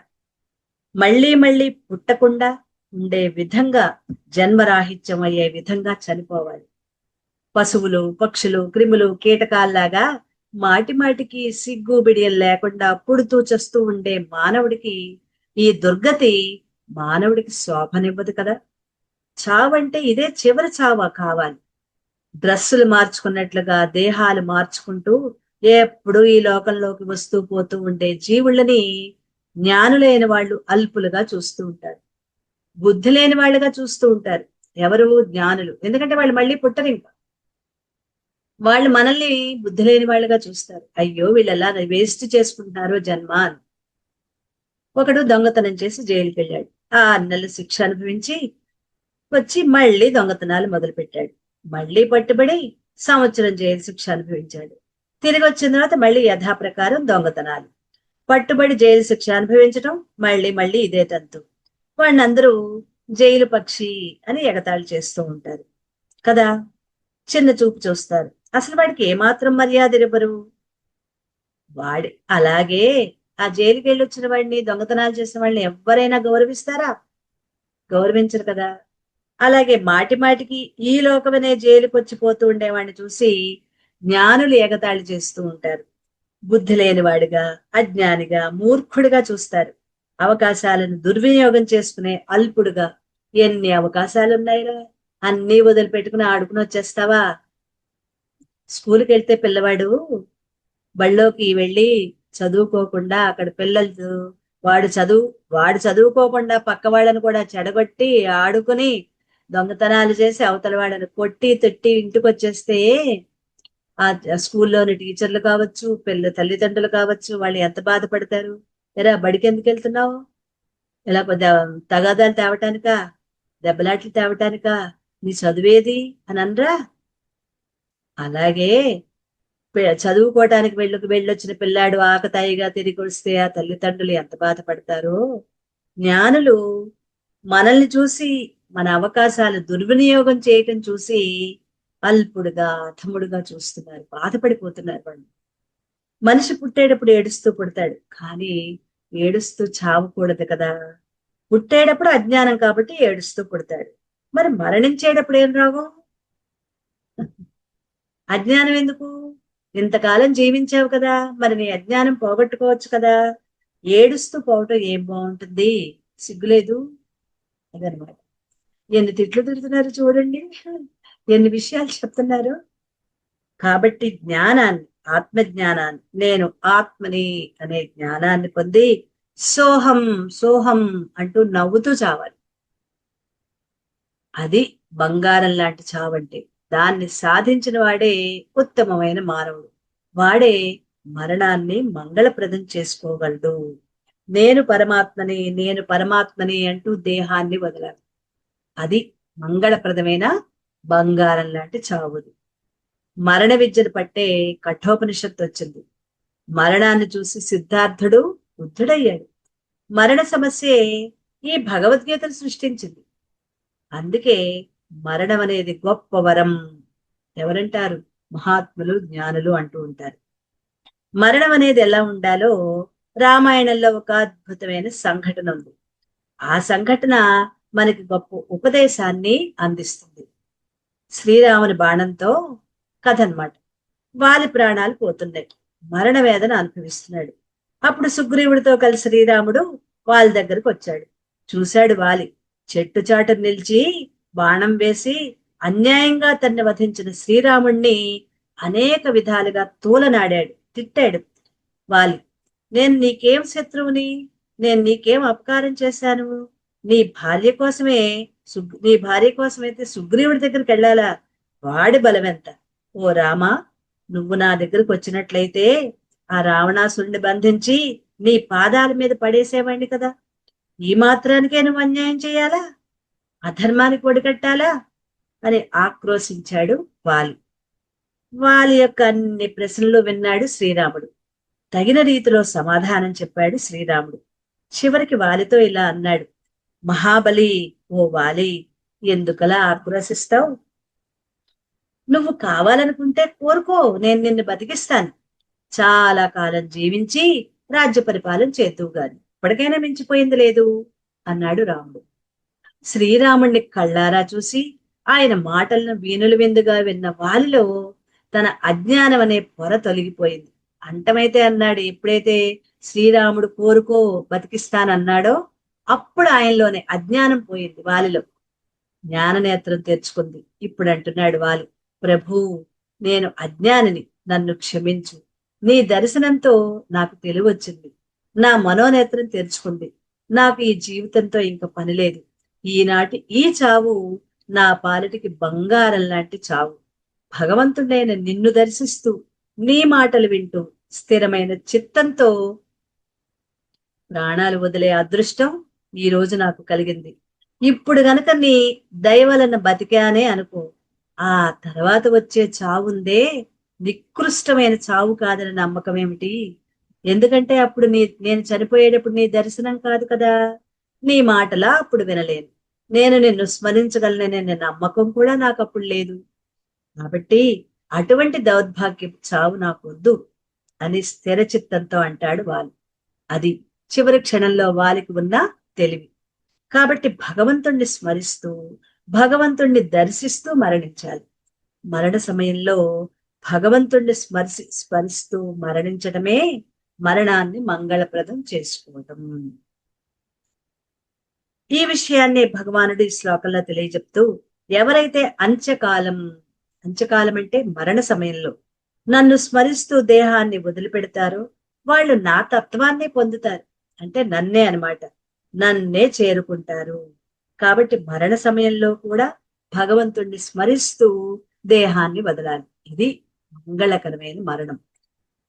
మళ్ళీ మళ్ళీ పుట్టకుండా ఉండే విధంగా, జన్మరాహిత్యం అయ్యే విధంగా చనిపోవాలి. పశువులు, పక్షులు, క్రిములు, కీటకాల్లాగా మాటి మాటికి సిగ్గు బిడియం లేకుండా పుడుతూ చస్తూ ఉండే మానవుడికి ఈ దుర్గతి మానవుడికి శోభనివ్వదు కదా. చావంటే ఇదే చివరి చావ కావాలి. డ్రెస్సులు మార్చుకున్నట్లుగా దేహాలు మార్చుకుంటూ ఎప్పుడు ఈ లోకంలోకి వస్తూ పోతూ ఉండే జీవులని జ్ఞానులైన వాళ్ళు అల్పులుగా చూస్తూ ఉంటారు, బుద్ధి లేని వాళ్ళుగా చూస్తూ ఉంటారు. ఎవరు? జ్ఞానులు. ఎందుకంటే వాళ్ళు మళ్ళీ పుట్టరు, ఇంకా వాళ్ళు మనల్ని బుద్ధి లేని వాళ్ళుగా చూస్తారు. అయ్యో వీళ్ళు ఎలా వేస్ట్ చేసుకుంటున్నారో జన్మ అని. ఒకడు దొంగతనం చేసి జైలుకి వెళ్ళాడు. 6 నెలల శిక్ష అనుభవించి వచ్చి మళ్ళీ దొంగతనాలు మొదలు పెట్టాడు. మళ్ళీ పట్టుబడి సంవత్సరం జైలు శిక్ష అనుభవించాడు. తిరిగి వచ్చిన తర్వాత మళ్ళీ యథాప్రకారం దొంగతనాలు, పట్టుబడి జైలు శిక్ష అనుభవించడం, మళ్ళీ మళ్ళీ ఇదే తంతు. వాడిని అందరూ జైలు పక్షి అని ఎగతాళి చేస్తూ ఉంటారు కదా, చిన్న చూపు చూస్తారు. అసలు వాడికి ఏమాత్రం మర్యాద ఇవ్వరు. వాడి అలాగే ఆ జైలుకి వెళ్ళి వచ్చిన వాడిని, దొంగతనాలు చేసిన వాళ్ళని ఎవరైనా గౌరవిస్తారా? గౌరవించరు కదా. అలాగే మాటి మాటికి ఈ లోకమనే జైలుకి వచ్చిపోతూ ఉండేవాడిని చూసి జ్ఞానులు ఎగతాళి చేస్తూ ఉంటారు. బుద్ధి లేనివాడిగా, అజ్ఞానిగా, మూర్ఖుడిగా చూస్తారు. అవకాశాలను దుర్వినియోగం చేసుకునే అల్పుడుగా. ఎన్ని అవకాశాలున్నాయిరా, అన్నీ వదిలిపెట్టుకుని ఆడుకుని వచ్చేస్తావా? స్కూల్కి వెళ్తే పిల్లవాడు బళ్ళోకి వెళ్ళి చదువుకోకుండా అక్కడ పిల్లలు వాడు చదువుకోకుండా పక్క వాళ్ళని కూడా చెడగొట్టి ఆడుకుని దొంగతనాలు చేసి అవతల వాళ్ళని కొట్టి తిట్టి ఇంటికి వచ్చేస్తే ఆ స్కూల్లోని టీచర్లు కావచ్చు, తల్లిదండ్రులు కావచ్చు, వాళ్ళు ఎంత బాధపడతారు. ఎరా బడికి ఎందుకు వెళ్తున్నావు? ఇలా తగాదాలు తేవటానికా, దెబ్బలాట్లు తేవటానికా? నీ చదువేది అని అనరా? అలాగే చదువుకోవటానికి వెళ్ళొచ్చిన పిల్లాడు ఆకతాయిగా తిరిగి వస్తే ఆ తల్లిదండ్రులు ఎంత బాధపడతారో, జ్ఞానులు మనల్ని చూసి మన అవకాశాలు దుర్వినియోగం చేయటం చూసి అల్పుడుగా అధముడుగా చూస్తున్నారు, బాధపడిపోతున్నారు వాళ్ళు. మనిషి పుట్టేటప్పుడు ఏడుస్తూ పుడతాడు, కానీ ఏడుస్తూ చావకూడదు కదా. పుట్టేటప్పుడు అజ్ఞానం కాబట్టి ఏడుస్తూ పుడతాడు. మరి మరణించేటప్పుడు ఏం రాగం? అజ్ఞానం ఎందుకు? ఇంతకాలం జీవించావు కదా, మరి నీ అజ్ఞానం పోగొట్టుకోవచ్చు కదా. ఏడుస్తూ పోవటం ఏం బాగుంటుంది? సిగ్గులేదు? అదనమాట. ఎన్ని తిట్లు తిడుతున్నారు చూడండి, ఎన్ని విషయాలు చెప్తున్నారు. కాబట్టి జ్ఞానాన్ని, ఆత్మజ్ఞానాన్ని, నేను ఆత్మని అనే జ్ఞానాన్ని పొంది సోహం సోహం అంటూ నవ్వుతూ చావాలి. అది బంగారం లాంటి చావంటే. దాన్ని సాధించిన వాడే ఉత్తమమైన మానవుడు. వాడే మరణాన్ని మంగళప్రదం చేసుకోగలడు. నేను పరమాత్మని, నేను పరమాత్మని అంటూ దేహాన్ని వదలాలి. అది మంగళప్రదమైన బంగారం లాంటి చావుది. మరణ విద్యను పట్టే కఠోపనిషత్తు వచ్చింది. మరణాన్ని చూసి సిద్ధార్థుడు బుద్ధుడయ్యాడు. మరణ సమస్యే ఈ భగవద్గీతను సృష్టించింది. అందుకే మరణం అనేది గొప్ప వరం. ఎవరంటారు? మహాత్ములు, జ్ఞానులు అంటూ ఉంటారు. మరణం అనేది ఎలా ఉండాలో రామాయణంలో ఒక అద్భుతమైన సంఘటన ఉంది. ఆ సంఘటన మనకి గొప్ప ఉపదేశాన్ని అందిస్తుంది. శ్రీరాముని బాణంతో కథ అన్నమాట. వాలి ప్రాణాలు పోతున్నాయి, మరణ వేదన అనుభవిస్తున్నాడు. అప్పుడు సుగ్రీవుడితో కలిసి శ్రీరాముడు వాలి దగ్గరకు వచ్చాడు. చూశాడు వాలి చెట్టు చాటు నిలిచి బాణం వేసి అన్యాయంగా తన్ని వధించిన శ్రీరాముణ్ణి అనేక విధాలుగా తూలనాడాడు, తిట్టాడు. వాలి, నేను నీకేం శత్రువుని? నేను నీకేం అపకారం చేశాను? నీ భార్య కోసమే, నీ భార్య కోసమైతే సుగ్రీవుడి దగ్గరికి వెళ్ళాలా? వాడి బలమెంత! ఓ రామా, నువ్వు నా దగ్గరకు వచ్చినట్లయితే ఆ రావణాసురుణ్ణి బంధించి నీ పాదాల మీద పడేసేవాణ్ణి కదా. ఈ మాత్రానికే నువ్వు అన్యాయం చేయాలా? అధర్మానికి ఒడికట్టాలా అని ఆక్రోశించాడు వాలి. వాలి యొక్క అన్ని ప్రశ్నలు విన్నాడు శ్రీరాముడు. తగిన రీతిలో సమాధానం చెప్పాడు శ్రీరాముడు. చివరికి వాలితో ఇలా అన్నాడు, మహాబలి, ఓ వాలి, ఎందుకలా ఆక్రోశిస్తావు? నువ్వు కావాలనుకుంటే కోరుకో, నేను నిన్ను బతికిస్తాను. చాలా కాలం జీవించి రాజ్య పరిపాలన చేద్దువు గాని, ఇప్పటికైనా మించిపోయింది లేదు అన్నాడు రాముడు. శ్రీరాముణ్ణి కళ్ళారా చూసి ఆయన మాటలను వీణులు విందుగా విన్న వాలిలో తన అజ్ఞానం అనే పొర తొలగిపోయింది. అంటమైతే అన్నాడు, ఎప్పుడైతే శ్రీరాముడు కోరుకో బతికిస్తానన్నాడో అప్పుడు ఆయనలోనే అజ్ఞానం పోయింది, వాలిలో జ్ఞాన నేత్రం తెరుచుకుంది. ఇప్పుడు అంటున్నాడు వాలి, ప్రభూ, నేను అజ్ఞానిని, నన్ను క్షమించు. నీ దర్శనంతో నాకు తెలివొచ్చింది, నా మనోనేత్రం తెరుచుకుంది. నాకు ఈ జీవితంతో ఇంక పని లేదు. ఈనాటి ఈ చావు నా పాలిటికి బంగారం లాంటి చావు. భగవంతుడైన నిన్ను దర్శిస్తూ నీ మాటలు వింటూ స్థిరమైన చిత్తంతో ప్రాణాలు వదిలే అదృష్టం ఈ రోజు నాకు కలిగింది. ఇప్పుడు గనక నీ దయవలన బతికానే అనుకో, ఆ తర్వాత వచ్చే చావుందే నికృష్టమైన చావు కాదని నమ్మకం ఏమిటి? ఎందుకంటే అప్పుడు నేను చనిపోయేటప్పుడు నీ దర్శనం కాదు కదా, నీ మాటలా అప్పుడు వినలేను, నేను నిన్ను స్మరించగలననే నమ్మకం కూడా నాకు అప్పుడు లేదు. కాబట్టి అటువంటి దౌర్భాగ్యపు చావు నాకు వద్దు అని స్థిర చిత్తంతో అంటాడు వాలి. అది చివరి క్షణంలో వాలికి ఉన్న తెలివి. కాబట్టి భగవంతుణ్ణి స్మరిస్తూ భగవంతుణ్ణి దర్శిస్తూ మరణించాలి. మరణ సమయంలో భగవంతుణ్ణి స్మరిస్తూ మరణించడమే మరణాన్ని మంగళప్రదం చేసుకోవటం. ఈ విషయాన్ని భగవానుడు ఈ శ్లోకంలో తెలియజెప్తూ, ఎవరైతే అంత్యకాలం అంటే మరణ సమయంలో నన్ను స్మరిస్తూ దేహాన్ని వదిలిపెడతారో వాళ్ళు నా తత్వాన్నే పొందుతారు. అంటే నన్నే అన్నమాట, నన్నే చేరుకుంటారు. కాబట్టి మరణ సమయంలో కూడా భగవంతుణ్ణి స్మరిస్తూ దేహాన్ని వదలాలి. ఇది మంగళకరమైన మరణం.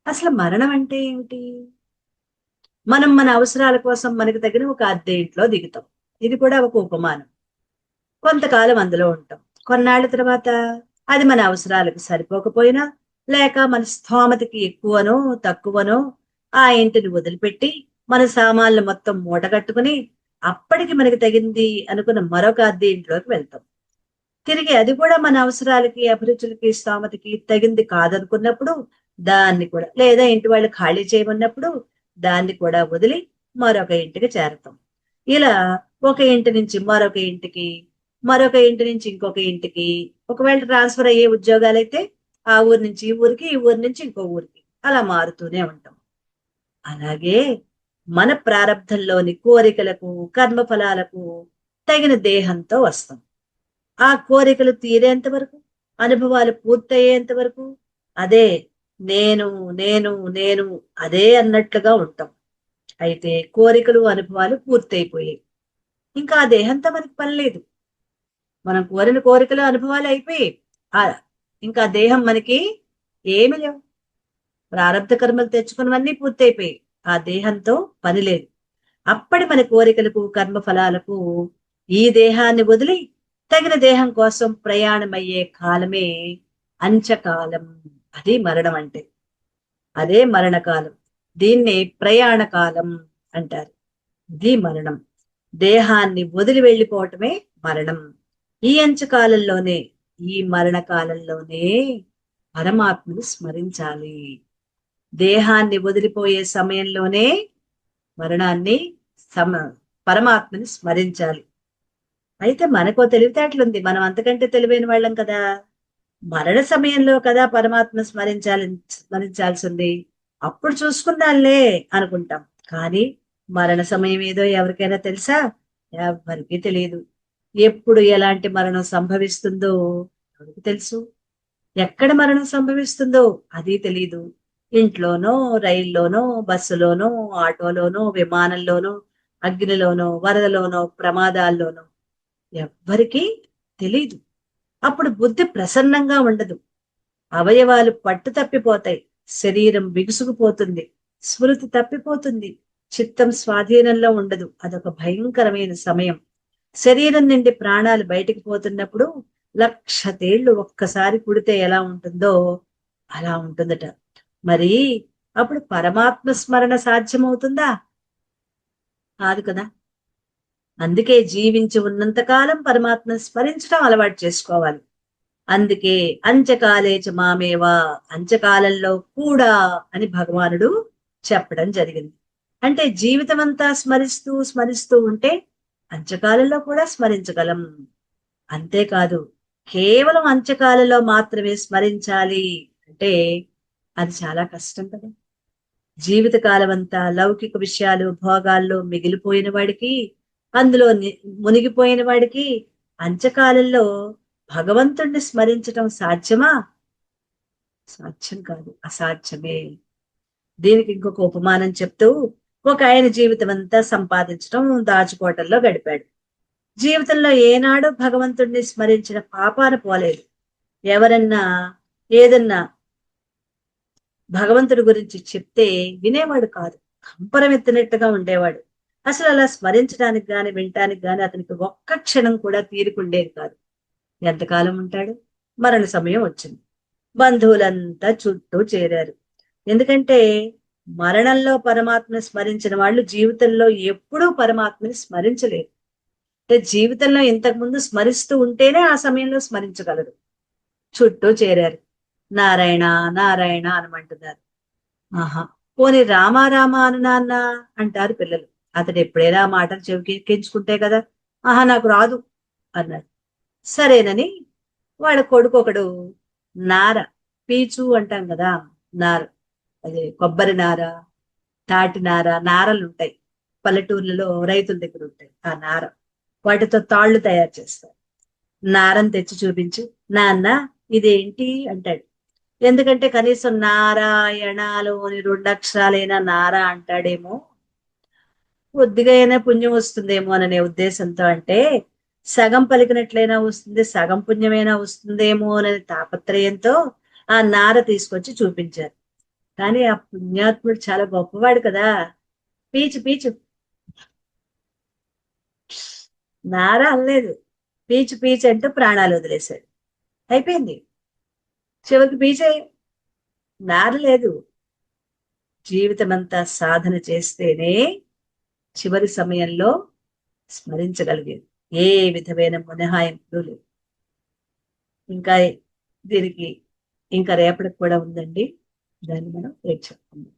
అసలు మరణం అంటే ఏమిటి? మనం మన అవసరాల కోసం మనకు తగిన ఒక అద్దె ఇంట్లో దిగుతాం. ఇది కూడా ఒక ఉపమానం. కొంతకాలం అందులో ఉంటాం. కొన్నాళ్ల తర్వాత అది మన అవసరాలకు సరిపోకపోయినా, లేక మన స్థోమతకి ఎక్కువనో తక్కువనో ఆ ఇంటిని వదిలిపెట్టి మన సామాన్లు మొత్తం మూటగట్టుకుని అప్పటికి మనకి తగింది అనుకున్న మరొక అద్దె ఇంట్లోకి వెళ్తాం. తిరిగి అది కూడా మన అవసరాలకి, అభిరుచులకి, స్థోమతకి తగింది కాదనుకున్నప్పుడు దాన్ని కూడా, లేదా ఇంటి వాళ్ళు ఖాళీ చేయమన్నప్పుడు దాన్ని కూడా వదిలి మరొక ఇంటికి చేరతాం. ఇలా ఒక ఇంటి నుంచి మరొక ఇంటికి, మరొక ఇంటి నుంచి ఇంకొక ఇంటికి, ఒకవేళ ట్రాన్స్ఫర్ అయ్యే ఉద్యోగాలైతే ఆ ఊరు నుంచి ఈ ఊరికి, ఈ ఊరి నుంచి ఇంకో ఊరికి అలా మారుతూనే ఉంటాం. అలాగే మన ప్రారంధంలోని కోరికలకు, కర్మఫలాలకు తగిన దేహంతో వస్తాం. ఆ కోరికలు తీరేంత వరకు, అనుభవాలు పూర్తయ్యేంత వరకు అదే నేను, నేను, నేను అదే అన్నట్లుగా ఉంటాం. అయితే కోరికలు, అనుభవాలు పూర్తయిపోయాయి. ఇంకా ఆ దేహంతో మనకి పని లేదు. మనం కోరిన కోరికలు, అనుభవాలు అయిపోయాయి. ఆ ఇంకా దేహం మనకి ఏమి లేవు. ప్రారంధ కర్మలు తెచ్చుకున్నవన్నీ పూర్తయిపోయాయి. ఆ దేహంతో పని లేదు. అప్పటి మన కోరికలకు, కర్మ ఫలాలకు ఈ దేహాన్ని వదిలి తగిన దేహం కోసం ప్రయాణమయ్యే కాలమే అంచకాలం. అది మరణం అంటే. అదే మరణకాలం. దీన్నే ప్రయాణ కాలం అంటారు. ఇది మరణం. దేహాన్ని వదిలి వెళ్ళిపోవటమే మరణం. ఈ అంచకాలంలోనే, ఈ మరణ కాలంలోనే పరమాత్మను స్మరించాలి. దేహాన్ని వదిలిపోయే సమయంలోనే మరణాన్ని సమ పరమాత్మని స్మరించాలి. అయితే మనకో తెలివితేటలుంది. మనం అంతకంటే తెలివైన వాళ్ళం కదా! మరణ సమయంలో కదా పరమాత్మ స్మరించాల్సింది. అప్పుడు చూసుకుందాంలే అనుకుంటాం. కానీ మరణ సమయం ఏదో ఎవరికైనా తెలుసా? ఎవ్వరికీ తెలియదు. ఎప్పుడు ఎలాంటి మరణం సంభవిస్తుందో ఎవరికి తెలుసు? ఎక్కడ మరణం సంభవిస్తుందో అది తెలీదు. ఇంట్లోనో, రైల్లోనో, బస్సులోనో, ఆటోలోనో, విమానంలోనో, అగ్నిలోనో, వరదలోనో, ప్రమాదాల్లోనో ఎవ్వరికీ తెలీదు. అప్పుడు బుద్ధి ప్రసన్నంగా ఉండదు. అవయవాలు పట్టు తప్పిపోతాయి. శరీరం బిగుసుకుపోతుంది. స్మృతి తప్పిపోతుంది. చిత్తం స్వాధీనంలో ఉండదు. అదొక భయంకరమైన సమయం. శరీరం నుండి ప్రాణాలు బయటికి పోతున్నప్పుడు 1,00,000 ఒక్కసారి పుడితే ఎలా ఉంటుందో అలా ఉంటుందట. మరి అప్పుడు పరమాత్మ స్మరణ సాధ్యమవుతుందా? కాదు కదా! అందుకే జీవించి ఉన్నంత కాలం పరమాత్మను స్మరించడం అలవాటు చేసుకోవాలి. అందుకే అంచకాలేచ మామేవా, అంచకాలంలో కూడా అని భగవానుడు చెప్పడం జరిగింది. అంటే జీవితమంతా స్మరిస్తూ స్మరిస్తూ ఉంటే అంచకాలంలో కూడా స్మరించగలం. అంతేకాదు కేవలం అంచకాలలో మాత్రమే స్మరించాలి అంటే అది చాలా కష్టం కదా. జీవితకాలం అంతా లౌకిక విషయాలు, భోగాల్లో మిగిలిపోయిన వాడికి, అందులో మునిగిపోయిన వాడికి అంచకాలంలో భగవంతుణ్ణి స్మరించటం సాధ్యమా? సాధ్యం కాదు, అసాధ్యమే. దీనికి ఇంకొక ఉపమానం చెప్తూ, ఒక ఆయన జీవితం అంతా సంపాదించడం, దాచుకోవటంలో గడిపాడు. జీవితంలో ఏనాడు భగవంతుణ్ణి స్మరించిన పాపాన పోలేదు. ఎవరన్నా ఏదన్నా భగవంతుడి గురించి చెప్తే వినేవాడు కాదు. కంపరమెత్తినట్టుగా ఉండేవాడు. అసలు అలా స్మరించడానికి గాని, వినటానికి గాని అతనికి ఒక్క క్షణం కూడా తీరికుండేది కాదు. ఎంతకాలం ఉంటాడు? మరణ సమయం వచ్చింది. బంధువులంతా చుట్టూ చేరారు. ఎందుకంటే మరణంలో పరమాత్మని స్మరించిన వాళ్ళు జీవితంలో ఎప్పుడూ పరమాత్మని స్మరించలేరు. అంటే జీవితంలో ఇంతకు ముందు స్మరిస్తూ ఉంటేనే ఆ సమయంలో స్మరించగలరు. చుట్టూ చేరారు. నారాయణ నారాయణ అనమంటున్నారు. ఆహా, పోనీ రామా రామా అను నాన్న అంటారు పిల్లలు. అతడు ఎప్పుడైనా ఆ మాటలు చెవికెక్కించుకుంటే కదా. ఆహా, నాకు రాదు అన్నాడు. సరేనని వాళ్ళ కొడుకు ఒకడు నార, పీచు అంటాం కదా, నార, అదే కొబ్బరి నార, తాటి నార, నారలు ఉంటాయి పల్లెటూర్లలో, రైతుల దగ్గర ఉంటాయి ఆ నార. వాటితో తాళ్లు తయారు చేస్తారు. నారని తెచ్చి చూపించు, నాన్న ఇదేంటి అంటాడు. ఎందుకంటే కనీసం నారాయణలోని 2 అక్షరాలైనా నార అంటాడేమో, కొద్దిగా అయినా పుణ్యం వస్తుందేమో అనే ఉద్దేశంతో, అంటే సగం పలికినట్లయినా వస్తుంది, సగం పుణ్యమైనా వస్తుందేమో అనే తాపత్రయంతో ఆ నార తీసుకొచ్చి చూపించారు. కానీ ఆ పుణ్యాత్ముడు చాలా గొప్పవాడు కదా. పీచు పీచు, నార అనలేదు, పీచు పీచు అంటూ ప్రాణాలు వదిలేశాడు. అయిపోయింది. చివరికి బీజే నారలేదు. జీవితమంతా సాధన చేస్తేనే చివరి సమయంలో స్మరించగలిగేది. ఏ విధమైన మినహాయింపులు లేవు. ఇంకా దీనికి ఇంకా రేపటికి కూడా ఉందండి. దాన్ని మనం రేపు చెప్పుకుందాం.